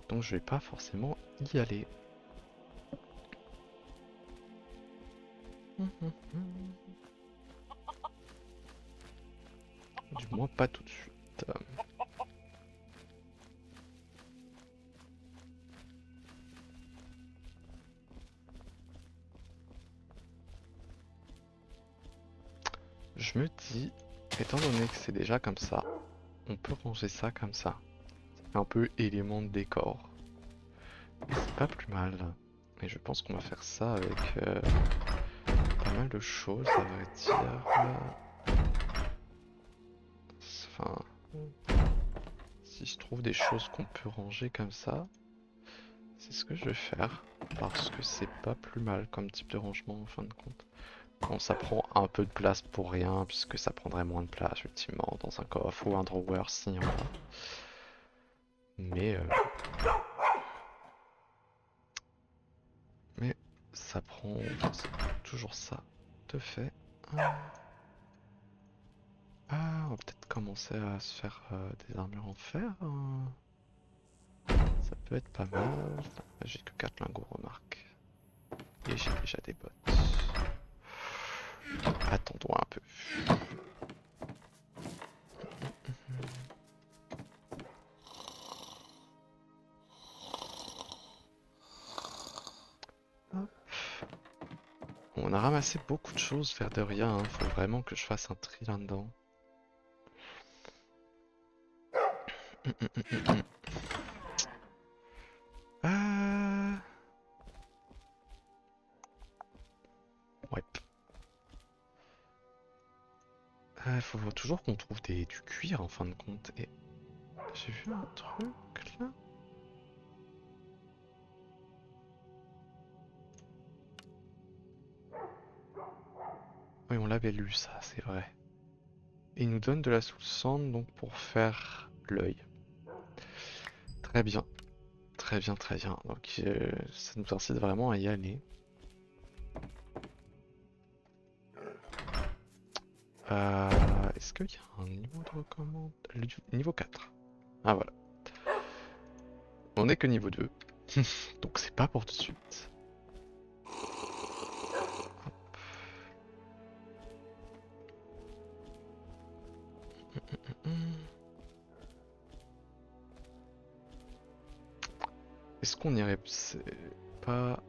Donc je vais pas forcément y aller. Du moins pas tout de suite. Je me dis, étant donné que c'est déjà comme ça, on peut ranger ça comme ça. Un peu élément de décor. Et c'est pas plus mal. Et je pense qu'on va faire ça avec pas mal de choses, à vrai dire. Enfin, si je trouve des choses qu'on peut ranger comme ça, c'est ce que je vais faire. Parce que c'est pas plus mal comme type de rangement en fin de compte. Bon, ça prend un peu de place pour rien, puisque ça prendrait moins de place, effectivement, dans un coffre ou un drawer si on a. Mais, mais ça prend enfin, c'est toujours ça de fait. Ah, on va peut-être commencer à se faire des armures en fer, hein. Ça peut être pas mal. J'ai que 4 lingots, remarque. Et j'ai déjà des bottes. Attendons un peu. Hop. On a ramassé beaucoup de choses, faire de rien, hein. Faut vraiment que je fasse un tri là-dedans. Ah. Ouais. Il faut toujours qu'on trouve du cuir en fin de compte. Et j'ai vu un truc là. Oui, on l'avait lu ça, c'est vrai. Et il nous donne de la soul sand donc pour faire l'œil. Très bien. Très bien, très bien. Donc ça nous incite vraiment à y aller. Euh, Est-ce qu'il y a un niveau de recommande? Niveau 4. Ah voilà. On est que niveau 2. Donc c'est pas pour tout de suite. Est-ce qu'on irait pas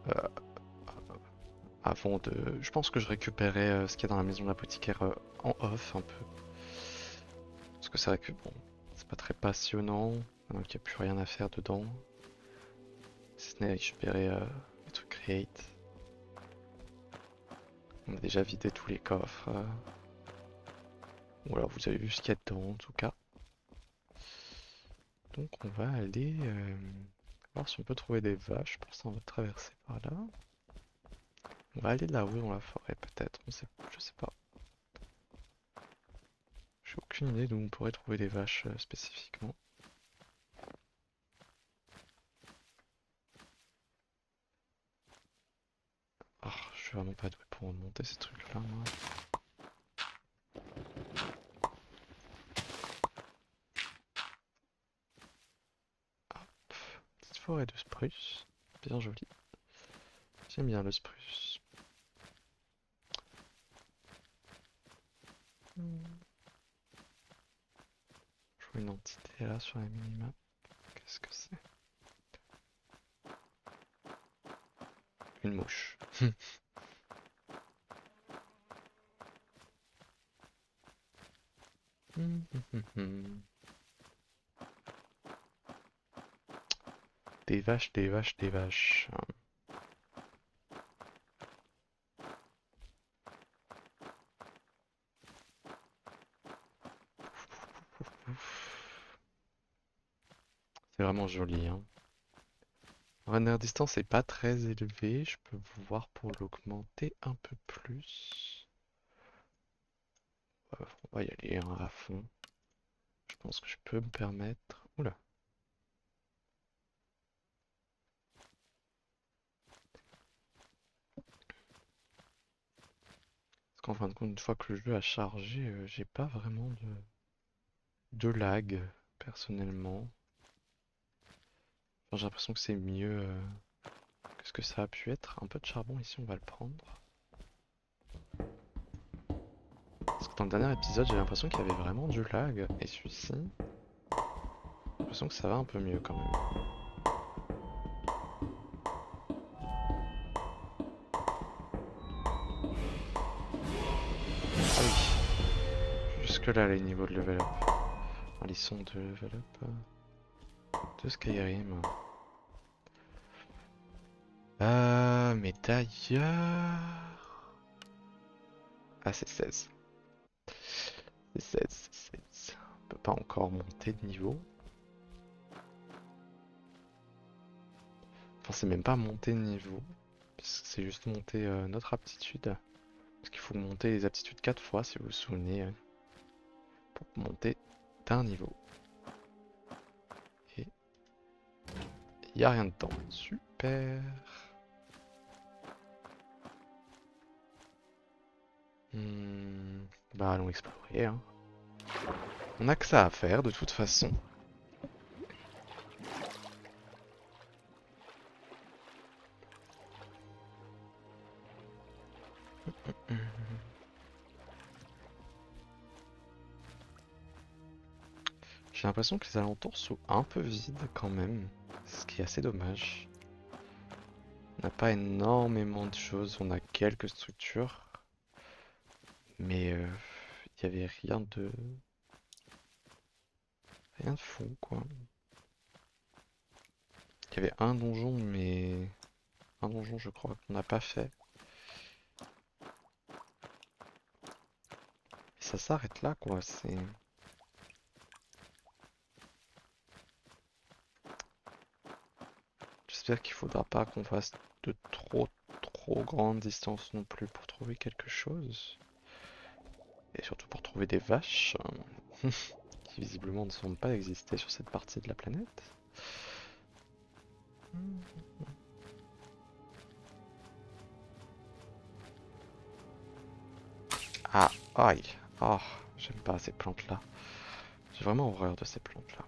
euh, avant de... Je pense que je récupérais ce qu'il y a dans la maison de l'apothicaire en off un peu. Parce que c'est vrai que bon, c'est pas très passionnant, maintenant qu'il n'y a plus rien à faire dedans. Si ce n'est récupérer les trucs create. On a déjà vidé tous les coffres. Ou alors vous avez vu ce qu'il y a dedans en tout cas. Donc on va aller voir si on peut trouver des vaches. Pour ça on va traverser par là. On va aller là-haut dans la forêt peut-être. Je sais pas. J'ai aucune idée d'où on pourrait trouver des vaches spécifiquement. Oh, je suis vraiment pas doué pour monter ces trucs-là, moi. Hop, petite forêt de spruce, bien jolie. J'aime bien le spruce. Je vois une entité là sur la minimap. Qu'est-ce que c'est? Une mouche. Des vaches, des vaches, des vaches. C'est vraiment joli, hein. Runner distance est pas très élevé. Je peux voir pour l'augmenter un peu plus. On va y aller hein, à fond. Je pense que je peux me permettre. Oula. Parce qu'en fin de compte, une fois que le jeu a chargé, j'ai pas vraiment de lag, personnellement. Enfin, j'ai l'impression que c'est mieux que ce que ça a pu être. Un peu de charbon ici, on va le prendre. Parce que dans le dernier épisode, j'ai l'impression qu'il y avait vraiment du lag. Et celui-ci, j'ai l'impression que ça va un peu mieux quand même. Ah oui. Jusque là, les niveaux de level up. Enfin, les sons de level up de Skyrim. Mais d'ailleurs... Ah, c'est 16. C'est 16, c'est 16. On peut pas encore monter de niveau. Enfin, c'est même pas monter de niveau. C'est juste monter notre aptitude. Parce qu'il faut monter les aptitudes 4 fois, si vous vous souvenez, pour monter d'un niveau. Et il n'y a rien dedans. Super. Bah allons explorer, hein. On a que ça à faire de toute façon. J'ai l'impression que les alentours sont un peu vides quand même, ce qui est assez dommage. On n'a pas énormément de choses, on a quelques structures, mais il n'y avait rien de fou quoi. Il y avait un donjon, mais un donjon je crois qu'on n'a pas fait. Et ça s'arrête là quoi, c'est... J'espère qu'il faudra pas qu'on fasse de trop grandes distances non plus pour trouver quelque chose. Et surtout pour trouver des vaches, qui visiblement ne semblent pas exister sur cette partie de la planète. Ah, aïe. Oh, j'aime pas ces plantes-là. J'ai vraiment horreur de ces plantes-là.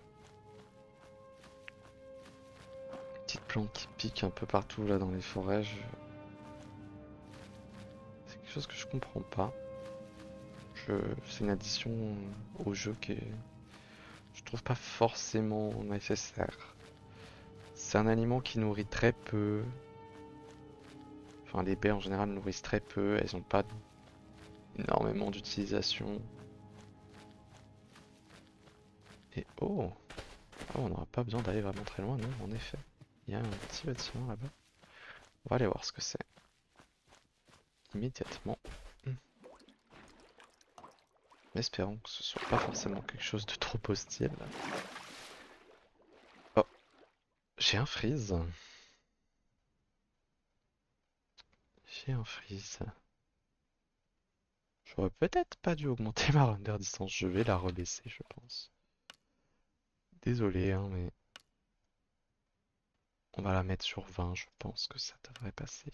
Petites plantes qui piquent un peu partout là dans les forêts. C'est quelque chose que je comprends pas. C'est une addition au jeu qui est... Je trouve pas forcément nécessaire. C'est un aliment qui nourrit très peu. Enfin, les baies en général nourrissent très peu. Elles ont pas énormément d'utilisation. Et oh! Oh, on n'aura pas besoin d'aller vraiment très loin, non, en effet. Il y a un petit bâtiment là-bas. On va aller voir ce que c'est. immédiatement. Espérons que ce soit pas forcément quelque chose de trop hostile. Oh, j'ai un freeze. J'ai un freeze. J'aurais peut-être pas dû augmenter ma render distance. Je vais la rebaisser, je pense. Désolé, hein, mais on va la mettre sur 20. Je pense que ça devrait passer.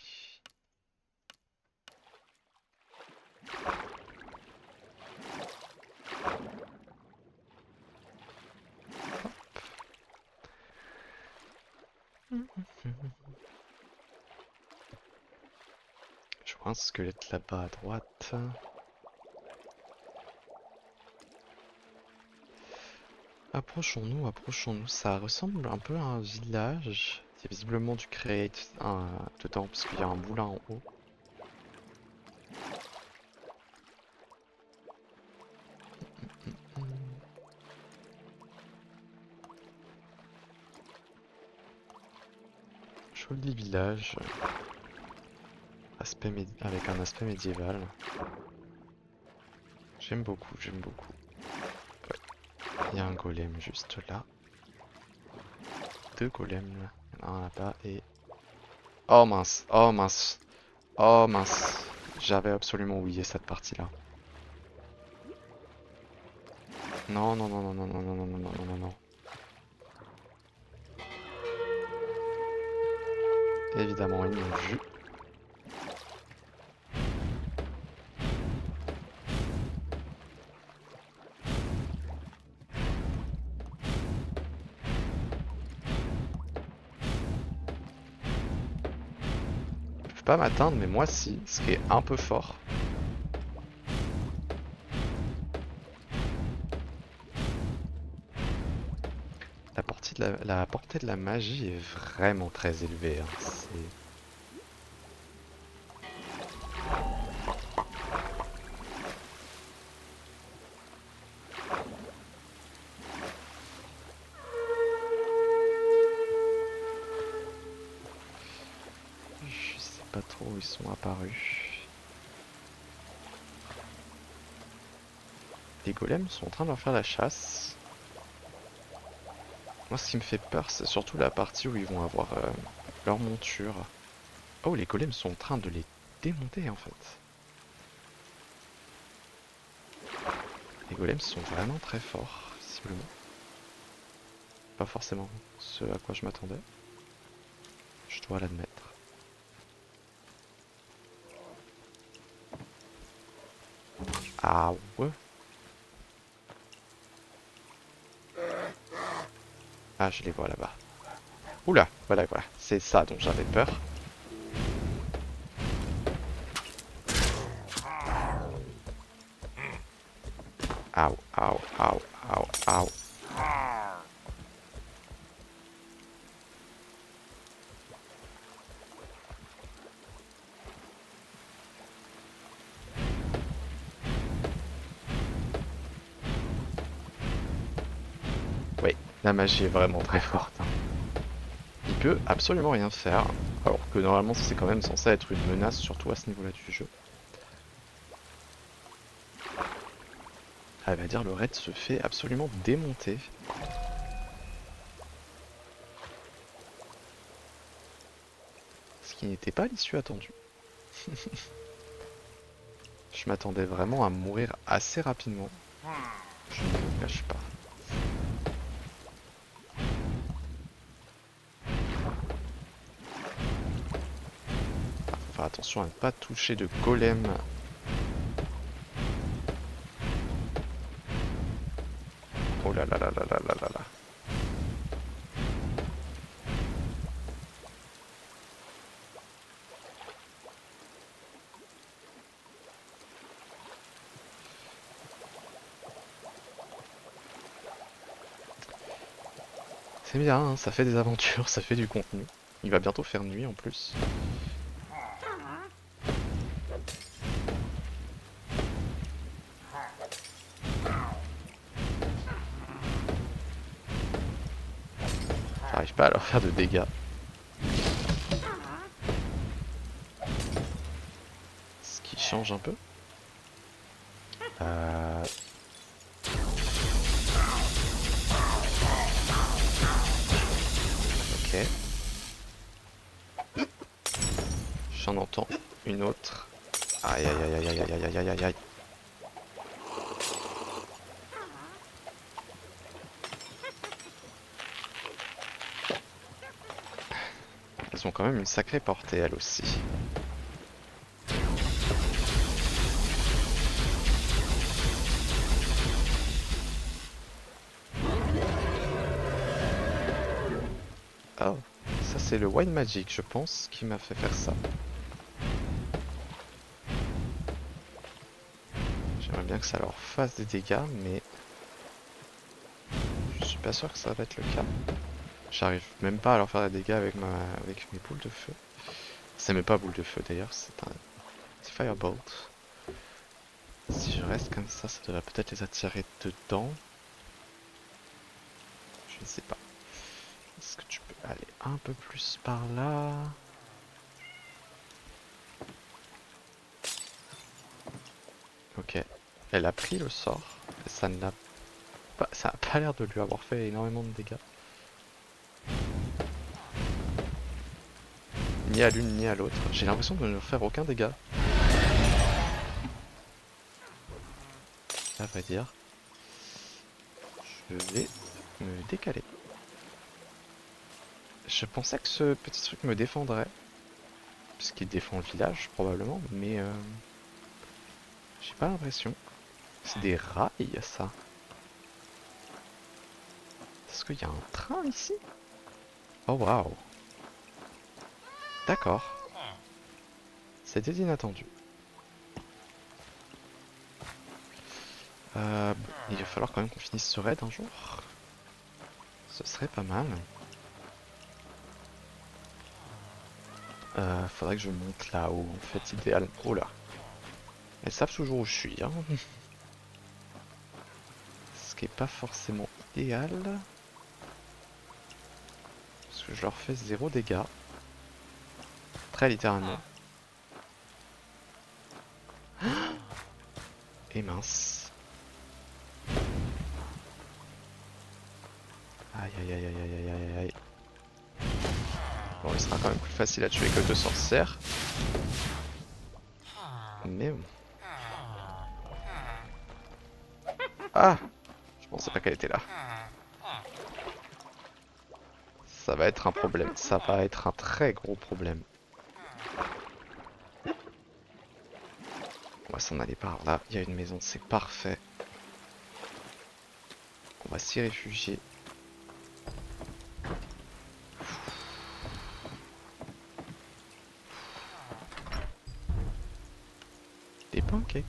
Je vois un squelette là-bas à droite. Approchons-nous, approchons-nous. Ça ressemble un peu à un village. Il y a visiblement du crate dedans parce qu'il y a un moulin en haut. Joli village. Avec un aspect médiéval. J'aime beaucoup, j'aime beaucoup. Ouais. Il y a un golem juste là. Deux golems là. Il y en a un là-bas et... Oh mince, oh mince, oh mince. J'avais absolument oublié cette partie-là. Non, non, non, non, non, non, non, non, non, non, non, non. Évidemment, ils m'ont vu. Ils peuvent pas m'atteindre, mais moi si, ce qui est un peu fort. La portée de la magie est vraiment très élevée, hein. Je sais pas trop où ils sont apparus. Les golems sont en train de leur faire la chasse. Moi, ce qui me fait peur, c'est surtout la partie où ils vont avoir leur monture. Oh, les golems sont en train de les démonter en fait. Les golems sont vraiment très forts, visiblement. Pas forcément ce à quoi je m'attendais. Je dois l'admettre. Ah ouais. Ah, je les vois là-bas. Oula, voilà, voilà. C'est ça dont j'avais peur. Aou, aou, aou, aou, aou. Oui, la magie est vraiment très forte, hein. Il peut absolument rien faire, alors que normalement c'est quand même censé être une menace, surtout à ce niveau-là du jeu. À vrai dire, le raid se fait absolument démonter. Ce qui n'était pas l'issue attendue. Je m'attendais vraiment à mourir assez rapidement. Je ne vous le cache pas. Faut faire attention à ne pas toucher de golem. Oh là là là là là là là là. C'est bien, hein, ça fait des aventures, ça fait du contenu. Il va bientôt faire nuit en plus. J'arrive pas à leur faire de dégâts. Ce change un peu. Ok. J'en entends une autre. Aïe aïe aïe aïe aïe aïe aïe aïe aïe aïe. Elles ont quand même une sacrée portée elles aussi. Oh, ça c'est le Wild Magic je pense qui m'a fait faire ça. J'aimerais bien que ça leur fasse des dégâts mais je suis pas sûr que ça va être le cas. J'arrive même pas à leur faire des dégâts avec mes boules de feu. C'est même pas boule de feu d'ailleurs, c'est Firebolt. Si je reste comme ça devrait peut-être les attirer dedans. Je ne sais pas. Est-ce que tu peux aller un peu plus par là? Ok. Elle a pris le sort. Et ça n'a pas l'air de lui avoir fait énormément de dégâts. Ni à l'une ni à l'autre. J'ai l'impression de ne leur faire aucun dégât. À vrai dire. Je vais me décaler. Je pensais que ce petit truc me défendrait. Puisqu'il défend le village probablement. Mais j'ai pas l'impression. C'est des rails ça. Est-ce qu'il y a un train ici? Oh waouh. D'accord. C'était inattendu. Il va falloir quand même qu'on finisse ce raid un jour. Ce serait pas mal. Faudrait que je monte là-haut, en fait, idéal. Oh là. Elles savent toujours où je suis, hein. Ce qui est pas forcément idéal. Parce que je leur fais 0 dégâts. Très littéralement. Et mince. Aïe aïe aïe aïe aïe aïe aïe aïe. Bon, il sera quand même plus facile à tuer que 2 sorcières. Mais bon. Ah! Je pensais pas qu'elle était là. Ça va être un problème. Ça va être un très gros problème. On va s'en aller par là. Il y a une maison, c'est parfait. On va s'y réfugier. Des pancakes.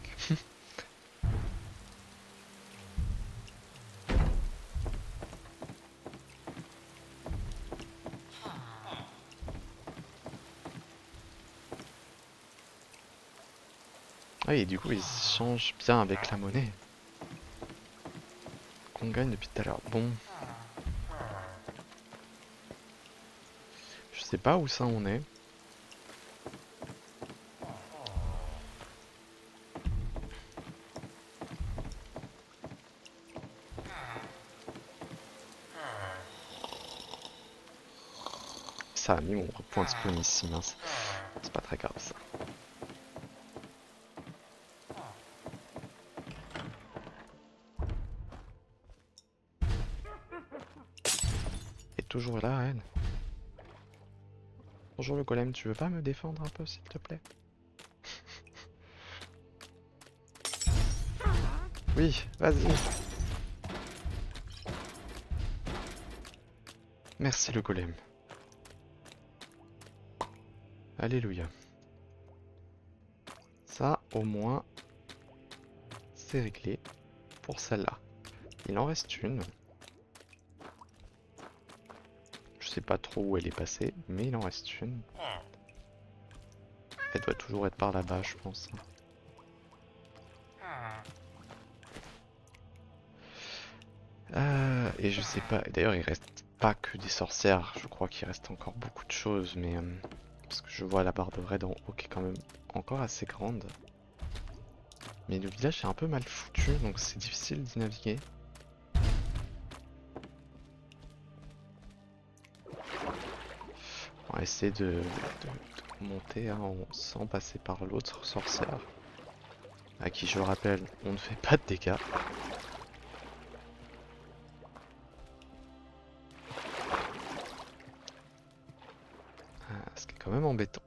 Ah, et du coup, ils changent bien avec la monnaie qu'on gagne depuis tout à l'heure. Bon. Je sais pas où ça on est. Ça a mis mon point de spawn ici, mince. C'est pas très grave ça. Et toujours là, elle. Bonjour le golem, tu veux pas me défendre un peu s'il te plaît? Oui, vas-y. Merci le golem. Alléluia. Ça, au moins, c'est réglé pour celle-là. Il en reste une. Je sais pas trop où elle est passée, mais il en reste une. Elle doit toujours être par là-bas, je pense. Et je sais pas. D'ailleurs, il reste pas que des sorcières. Je crois qu'il reste encore beaucoup de choses, mais parce que je vois la barre de raid en haut qui est quand même encore assez grande. Mais le village est un peu mal foutu, donc c'est difficile d'y naviguer. On va essayer de monter hein, sans passer par l'autre sorcière, à qui je le rappelle, on ne fait pas de dégâts. Ce qui est quand même embêtant.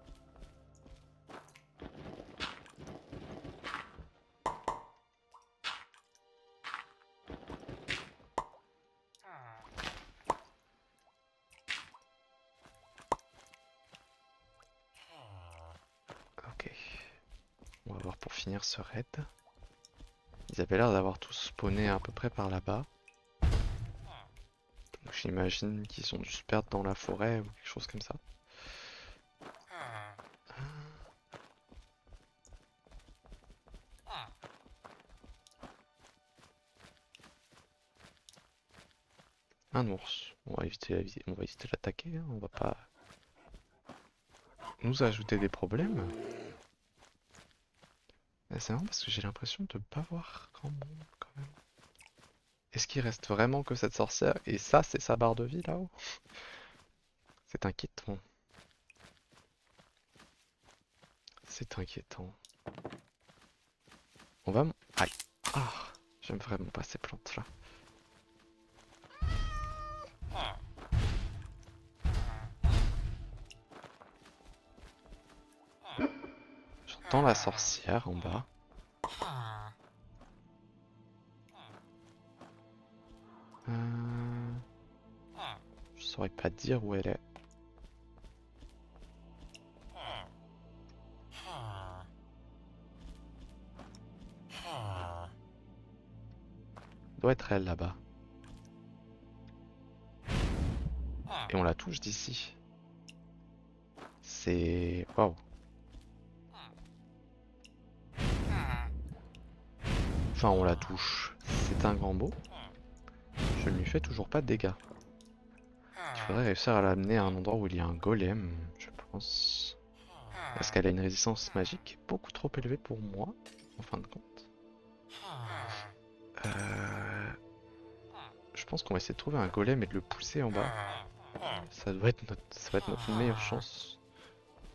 Ok. On va voir pour finir ce raid. Ils avaient l'air d'avoir tous spawné à peu près par là-bas. Donc j'imagine qu'ils ont dû se perdre dans la forêt ou quelque chose comme ça. Un ours. On va éviter l'attaquer, hein. On va pas nous ajouter des problèmes. C'est marrant parce que j'ai l'impression de pas voir grand monde quand même. Est-ce qu'il reste vraiment que cette sorcière? Et ça, c'est sa barre de vie là-haut? C'est inquiétant. C'est inquiétant. On va... Aïe. Ah, j'aime vraiment pas ces plantes là. J'entends la sorcière en bas. Euh... Je saurais pas dire où elle est. Doit être elle là-bas. Et on la touche d'ici. C'est... Waouh. Enfin, on la touche. C'est un grand mot. Je ne lui fais toujours pas de dégâts. Il faudrait réussir à l'amener à un endroit où il y a un golem, je pense. Parce qu'elle a une résistance magique beaucoup trop élevée pour moi, en fin de compte. Je pense qu'on va essayer de trouver un golem et de le pousser en bas. Ça va être notre meilleure chance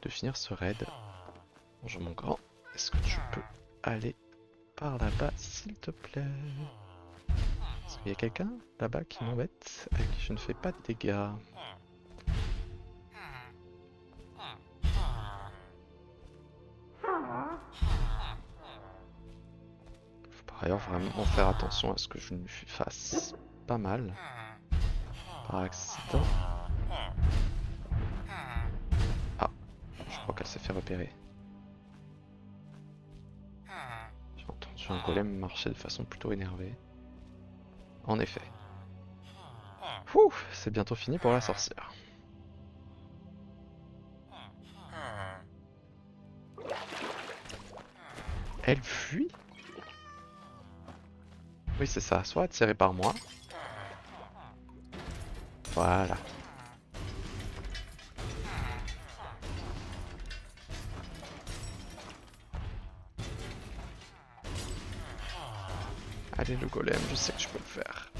de finir ce raid. Bonjour mon grand, est-ce que tu peux aller par là-bas s'il te plaît? Est-ce qu'il y a quelqu'un là-bas qui m'embête, à qui je ne fais pas de dégâts? Faut par ailleurs vraiment faire attention à ce que je ne lui fasse pas mal par accident. Ah, je crois qu'elle s'est fait repérer. J'ai entendu un golem marcher de façon plutôt énervée. En effet. Ouh, c'est bientôt fini pour la sorcière. Elle fuit? Oui, c'est ça. Soit attirée par moi. Voilà. Allez, le golem, je sais que je peux le faire.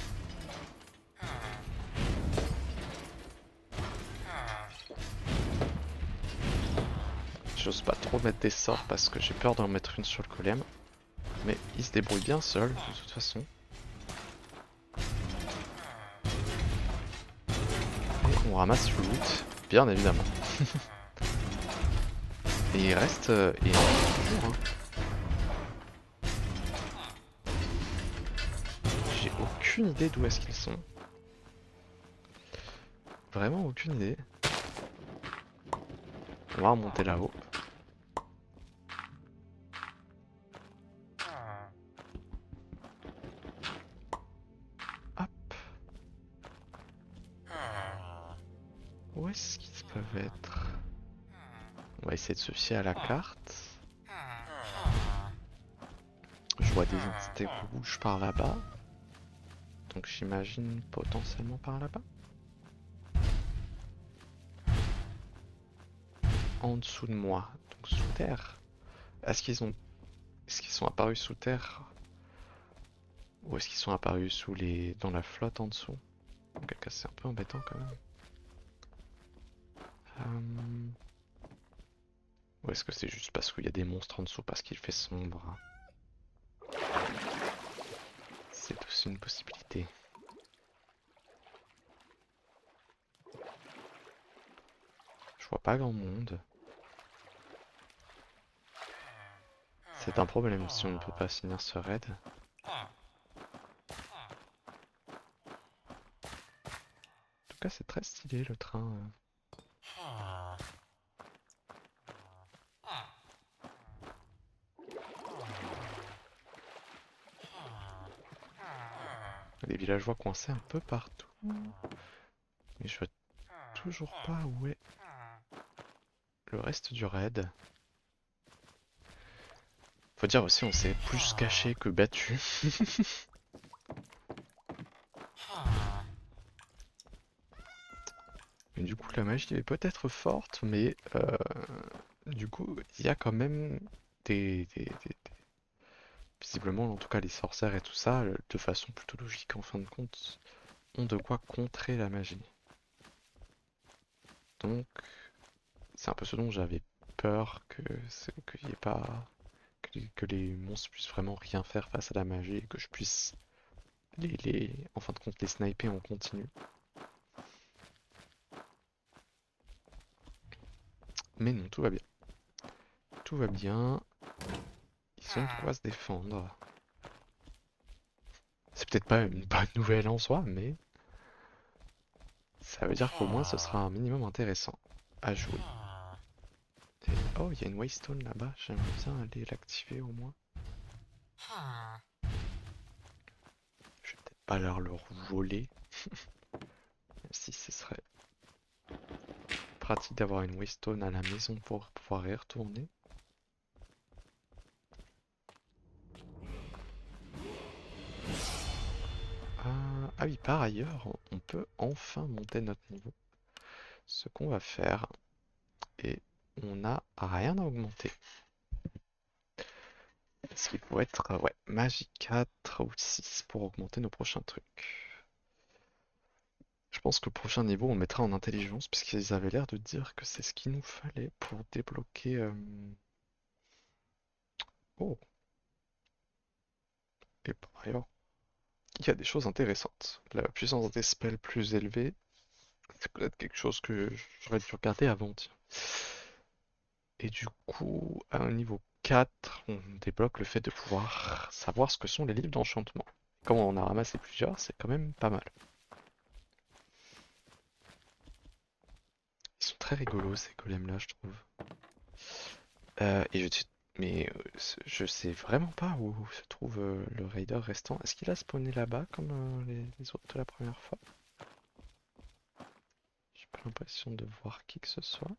J'ose pas trop mettre des sorts parce que j'ai peur d'en mettre une sur le golem. Mais il se débrouille bien seul, de toute façon. Et on ramasse le loot, bien évidemment. Et il reste... il en reste toujours, hein. J'ai aucune idée d'où est-ce qu'ils sont. Vraiment aucune idée. On va remonter là-haut. Hop. Où est-ce qu'ils peuvent être? On va essayer de se fier à la carte. Je vois des entités rouges par là-bas. Donc j'imagine potentiellement par là-bas. En dessous de moi, donc sous terre. Est-ce qu'ils ont Est-ce qu'ils sont apparus sous terre? Ou est-ce qu'ils sont apparus dans la flotte en dessous? En quel cas, c'est un peu embêtant quand même. Ou est-ce que c'est juste parce qu'il y a des monstres en dessous parce qu'il fait sombre? C'est aussi une possibilité. Je vois pas grand monde. C'est un problème si on ne peut pas finir ce raid. En tout cas, c'est très stylé le train. Les villageois coincés un peu partout. Mais je vois toujours pas où est le reste du raid. Faut dire aussi, on s'est plus caché que battu. Et du coup, la magie est peut-être forte, mais du coup, il y a quand même visiblement, en tout cas, les sorcières et tout ça, de façon plutôt logique en fin de compte, ont de quoi contrer la magie. Donc, c'est un peu ce dont j'avais peur, qu'il y ait pas, que les monstres puissent vraiment rien faire face à la magie et que je puisse en fin de compte, les sniper en continu. Mais non, tout va bien. Tout va bien. Ils ont de quoi se défendre. C'est peut-être pas une bonne nouvelle en soi, mais ça veut dire qu'au moins ce sera un minimum intéressant à jouer. Et... oh, il y a une Waystone là-bas, j'aimerais bien aller l'activer au moins. Je vais peut-être pas leur le voler, même si ce serait pratique d'avoir une Waystone à la maison pour pouvoir y retourner. Ah oui, par ailleurs, on peut enfin monter notre niveau. Ce qu'on va faire, et on n'a rien à augmenter. Ce qu'il faut être, ouais, magie 4 ou 6 pour augmenter nos prochains trucs. Je pense que le prochain niveau, on le mettra en intelligence, puisqu'ils avaient l'air de dire que c'est ce qu'il nous fallait pour débloquer... oh, et par ailleurs, il y a des choses intéressantes. La puissance des spells plus élevée, c'est peut-être quelque chose que j'aurais dû regarder avant, tiens. Et du coup, à un niveau 4, on débloque le fait de pouvoir savoir ce que sont les livres d'enchantement. Comme on en a ramassé plusieurs, c'est quand même pas mal. Ils sont très rigolos ces golems là, je trouve. Et je sais vraiment pas où se trouve le raider restant. Est-ce qu'il a spawné là-bas comme les autres de la première fois? J'ai pas l'impression de voir qui que ce soit.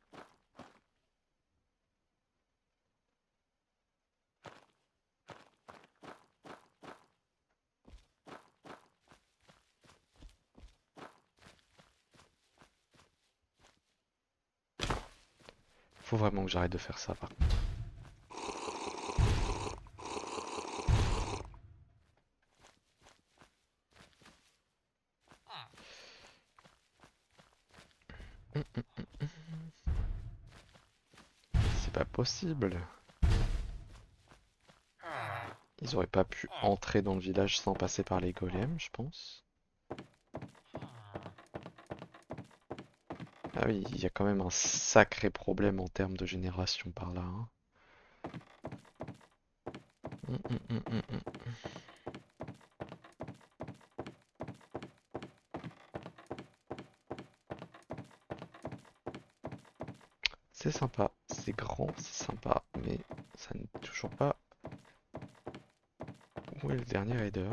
Faut vraiment que j'arrête de faire ça par contre. Hum, hum, hum, hum. C'est pas possible. Ils auraient pas pu entrer dans le village sans passer par les golems, je pense. Ah oui, il y a quand même un sacré problème en termes de génération par là, hein. Hum. C'est sympa, c'est grand, c'est sympa, mais ça n'est toujours pas... où est le dernier raider?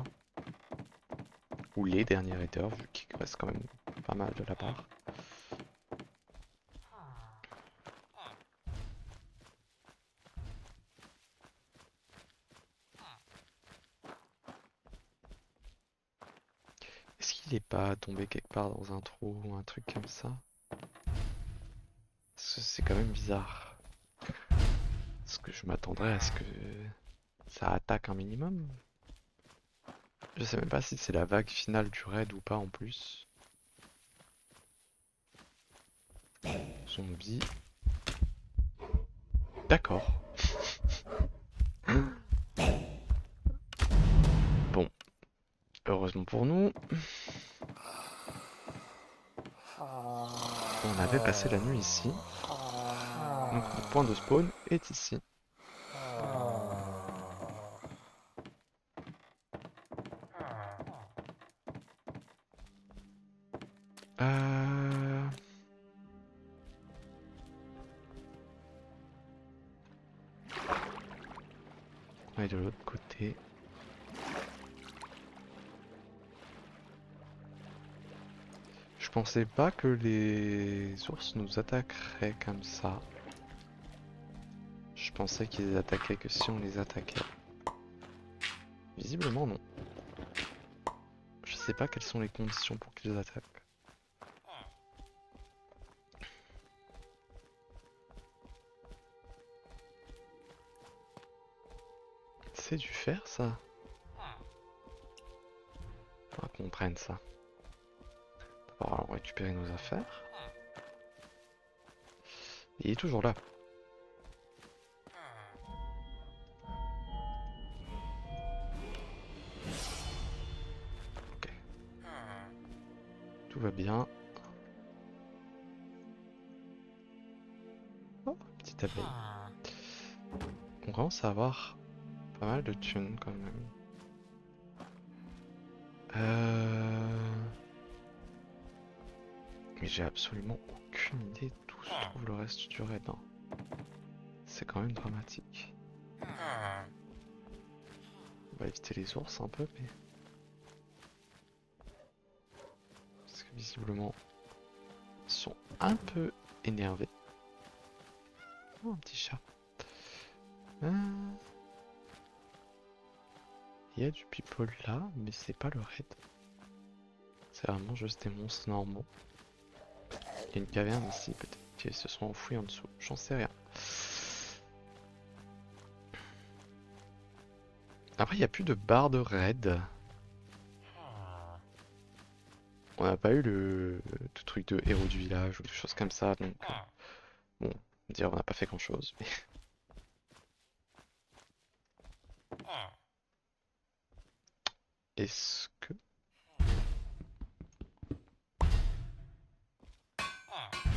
Ou les derniers raiders, vu qu'il reste quand même pas mal de la part. Est-ce qu'il est pas tombé quelque part dans un trou ou un truc comme ça? Parce que c'est quand même bizarre. Parce que je m'attendrais à ce que Ça attaque un minimum. Je sais même pas si c'est la vague finale du raid ou pas en plus. Zombie. D'accord. Bon, heureusement pour nous, on avait passé la nuit ici. Donc notre point de spawn est ici. Euh... On est de l'autre côté. Je pensais pas que les ours nous attaqueraient comme ça. Je pensais qu'ils attaquaient que si on les attaquait. Visiblement non. Je sais pas quelles sont les conditions pour qu'ils attaquent. C'est du fer ça? Faudra qu'on prenne ça. D'abord allons récupérer nos affaires. Il est toujours là. Ok. Tout va bien. Oh, petite abeille. On commence à avoir pas mal de thunes quand même. Mais j'ai absolument aucune idée d'où se trouve le reste du raid. Hein. C'est quand même dramatique. On va éviter les ours un peu, mais... Parce que visiblement, ils sont un peu énervés. Oh, un petit chat. Il y a du people là, mais c'est pas le raid. C'est vraiment juste des monstres normaux. Il y a une caverne ici, peut-être qu'ils se sont enfouis en dessous. J'en sais rien. Après, il n'y a plus de barre de raid. On n'a pas eu le truc de héros du village ou des choses comme ça, donc... bon, dire on n'a pas fait grand-chose, mais... Est-ce que...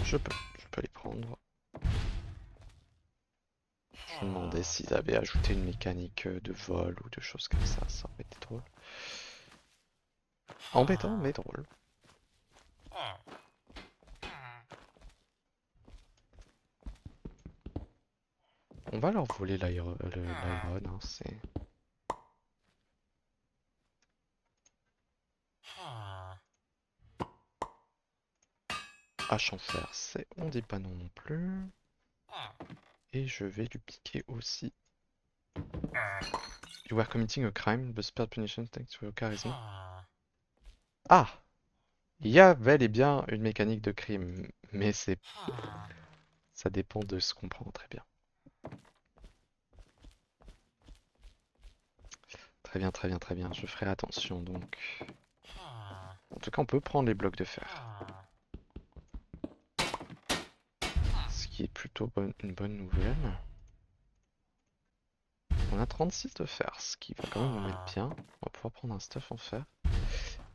Je peux les prendre. Je me demandais s'ils avaient ajouté une mécanique de vol ou de choses comme ça aurait été drôle. Embêtant, mais drôle. On va leur voler l'iron, hein, c'est... Hache en fer, c'est... On dit pas non non plus. Et je vais lui piquer aussi. You were committing a crime, but spared punishment thanks to your charisma. Ah! Il y a bel et bien une mécanique de crime, mais c'est... Ça dépend de ce qu'on prend, très bien. Très bien, très bien, très bien, je ferai attention donc. En tout cas, on peut prendre les blocs de fer. Ce qui est plutôt une bonne nouvelle. On a 36 de fer, ce qui va quand même nous mettre bien. On va pouvoir prendre un stuff en fer.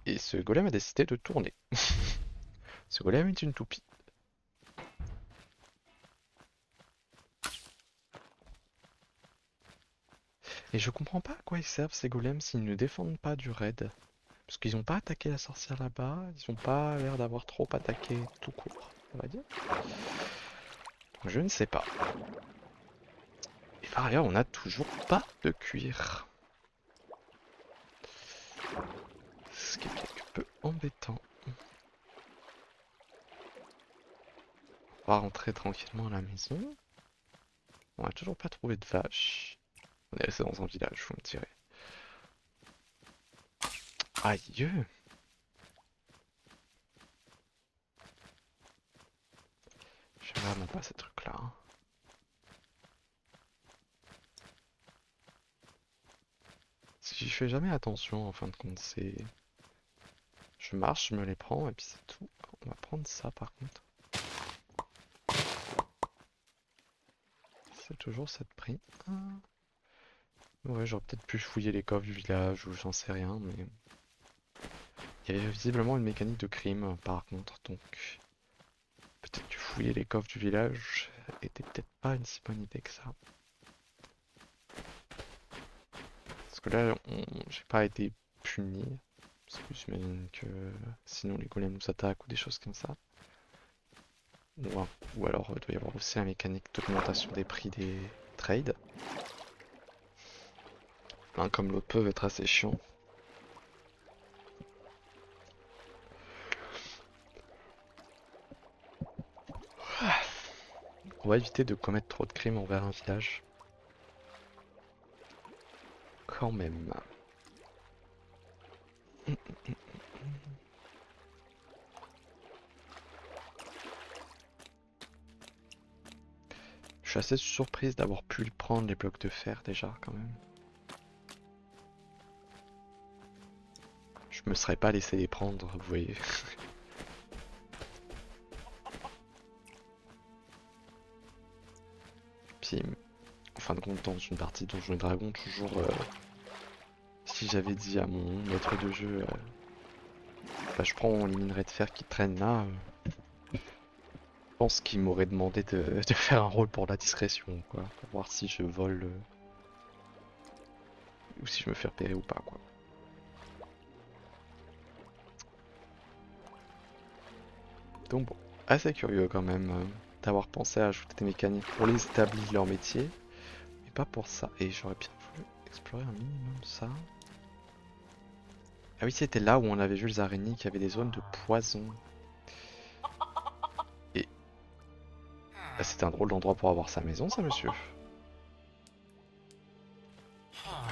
Et ce golem a décidé de tourner. Ce golem est une toupie. Et je comprends pas à quoi ils servent ces golems s'ils ne défendent pas du raid. Parce qu'ils ont pas attaqué la sorcière là-bas, ils ont pas l'air d'avoir trop attaqué tout court, on va dire. Donc je ne sais pas. Et par ailleurs, on n'a toujours pas de cuir. Ce qui est quelque peu embêtant. On va rentrer tranquillement à la maison. On n'a toujours pas trouvé de vache. On est resté dans un village, vous me direz. Aïe! J'aime vraiment pas ces trucs-là. Hein. j'y fais jamais attention en fin de compte. C'est, je marche, je me les prends et puis c'est tout. On va prendre ça par contre. C'est toujours cette prix. Ah. Ouais, j'aurais peut-être pu fouiller les coffres du village ou j'en sais rien, mais il y avait visiblement une mécanique de crime par contre, donc peut-être que fouiller les coffres du village était peut-être pas une si bonne idée que ça. Parce que là, j'ai pas été puni. Parce que j'imagine que sinon les golems nous attaquent ou des choses comme ça. Ou alors il doit y avoir aussi la mécanique d'augmentation des prix des trades. L'un comme l'autre peuvent être assez chiants. On va éviter de commettre trop de crimes envers un village. Quand même. Je suis assez surprise d'avoir pu prendre les blocs de fer déjà quand même. Je me serais pas laissé les prendre, vous voyez. Puis, en fin de compte, dans une partie Donjons et Dragons, toujours, si j'avais dit à mon maître de jeu, bah, je prends les minerais de fer qui traînent là, je pense qu'il m'aurait demandé de faire un rôle pour la discrétion, quoi, pour voir si je vole ou si je me fais repérer ou pas, quoi. Donc bon, assez curieux quand même d'avoir pensé à ajouter des mécaniques pour les établis de leur métier, mais pas pour ça. Et j'aurais bien voulu explorer un minimum ça. Ah oui, c'était là où on avait vu les araignées qui avaient des zones de poison. Et bah, c'était un drôle d'endroit pour avoir sa maison, ça, monsieur. Hmm.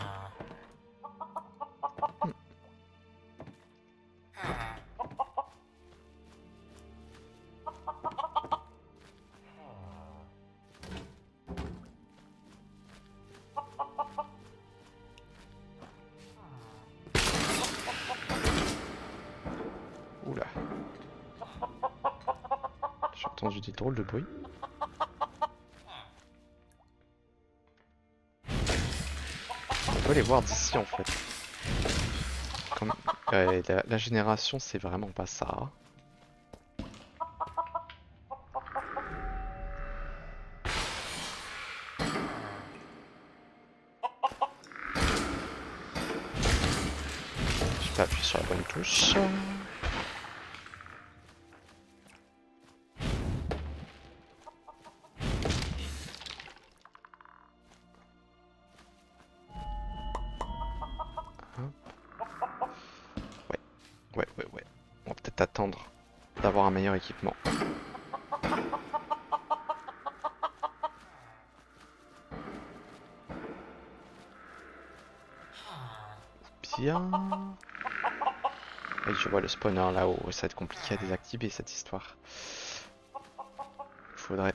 Oula, j'ai entendu des drôles de bruits. On peut les voir d'ici en fait. Comme... la génération, c'est vraiment pas ça. J'ai pas appuyé sur la bonne touche. Hop. Ouais. On va peut-être attendre d'avoir un meilleur équipement. Bien. Oui, je vois le spawner là-haut. Ça va être compliqué à désactiver cette histoire. Il faudrait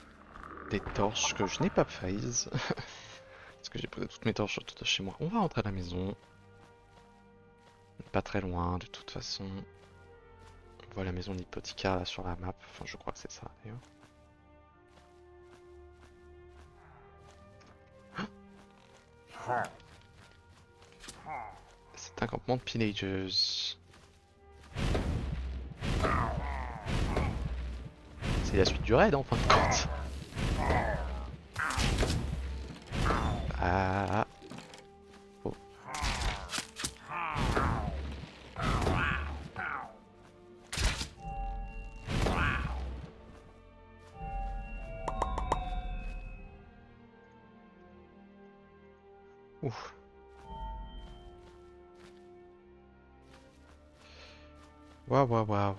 des torches que je n'ai pas prises. Parce que j'ai posé toutes mes torches autour de chez moi. On va rentrer à la maison. Pas très loin de toute façon. On voit la maison de l'hypothécaire là sur la map. Enfin, je crois que c'est ça d'ailleurs. C'est un campement de pillagers. C'est la suite du raid en fin de compte. Ah. Oh. Ouf. Waouh.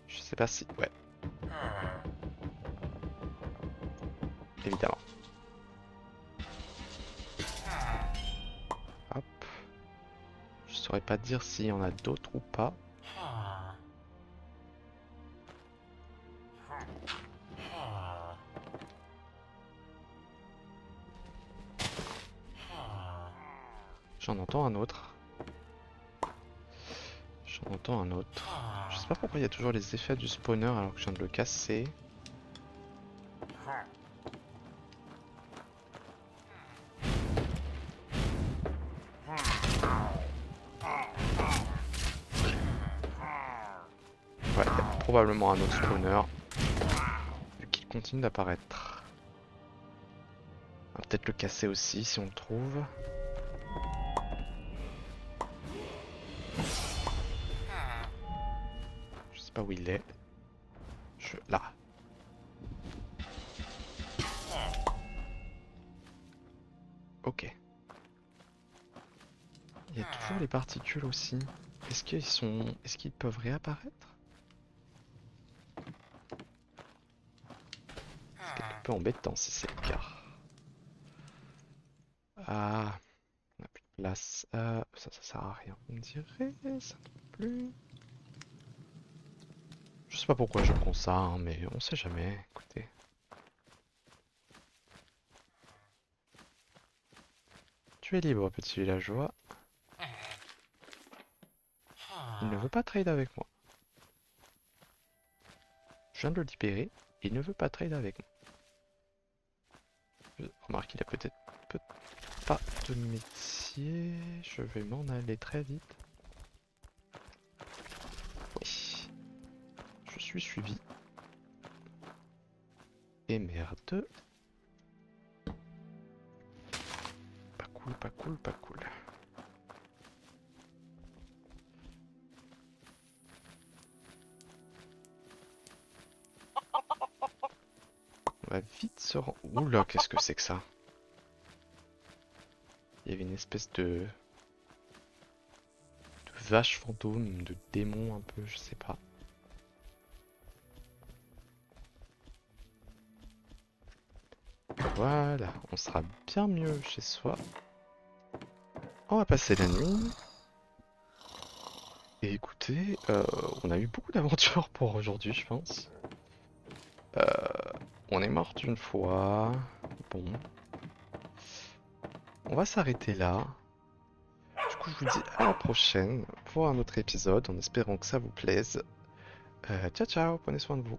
Je sais pas si... Ouais, évidemment. Hop. Je saurais pas dire s'il y en a d'autres ou pas. J'en entends un autre. J'en entends un autre. Je sais pas pourquoi il y a toujours les effets du spawner alors que je viens de le casser. Ouais, il y a probablement un autre spawner. Vu qu'il continue d'apparaître. On va peut-être le casser aussi si on le trouve. Je sais pas où il est. Là. Ok. Il y a toujours les particules aussi. Est-ce qu'ils peuvent réapparaître? C'est quelque peu embêtant si c'est le cas. Ah, on n'a plus de place. Ça sert à rien. On dirait ça non plus. Je sais pas pourquoi je prends ça, hein, mais on sait jamais. Écoutez. Tu es libre, petit villageois. Il ne veut pas trade avec moi. Je viens de le libérer. Il ne veut pas trade avec moi. Je remarque qu'il a peut-être pas de métier. Je vais m'en aller très vite. Oui. Je suis suivi. Et merde. Pas cool, pas cool, pas cool. On va vite se rendre... Oula, qu'est-ce que c'est que ça? Il y avait une espèce de vache fantôme, de démon un peu, je sais pas. Voilà, on sera bien mieux chez soi. On va passer la nuit. Et écoutez, on a eu beaucoup d'aventures pour aujourd'hui, je pense. Euh, on est mort une fois. Bon. On va s'arrêter là. Du coup, je vous dis à la prochaine pour un autre épisode, en espérant que ça vous plaise. Ciao ciao, prenez soin de vous.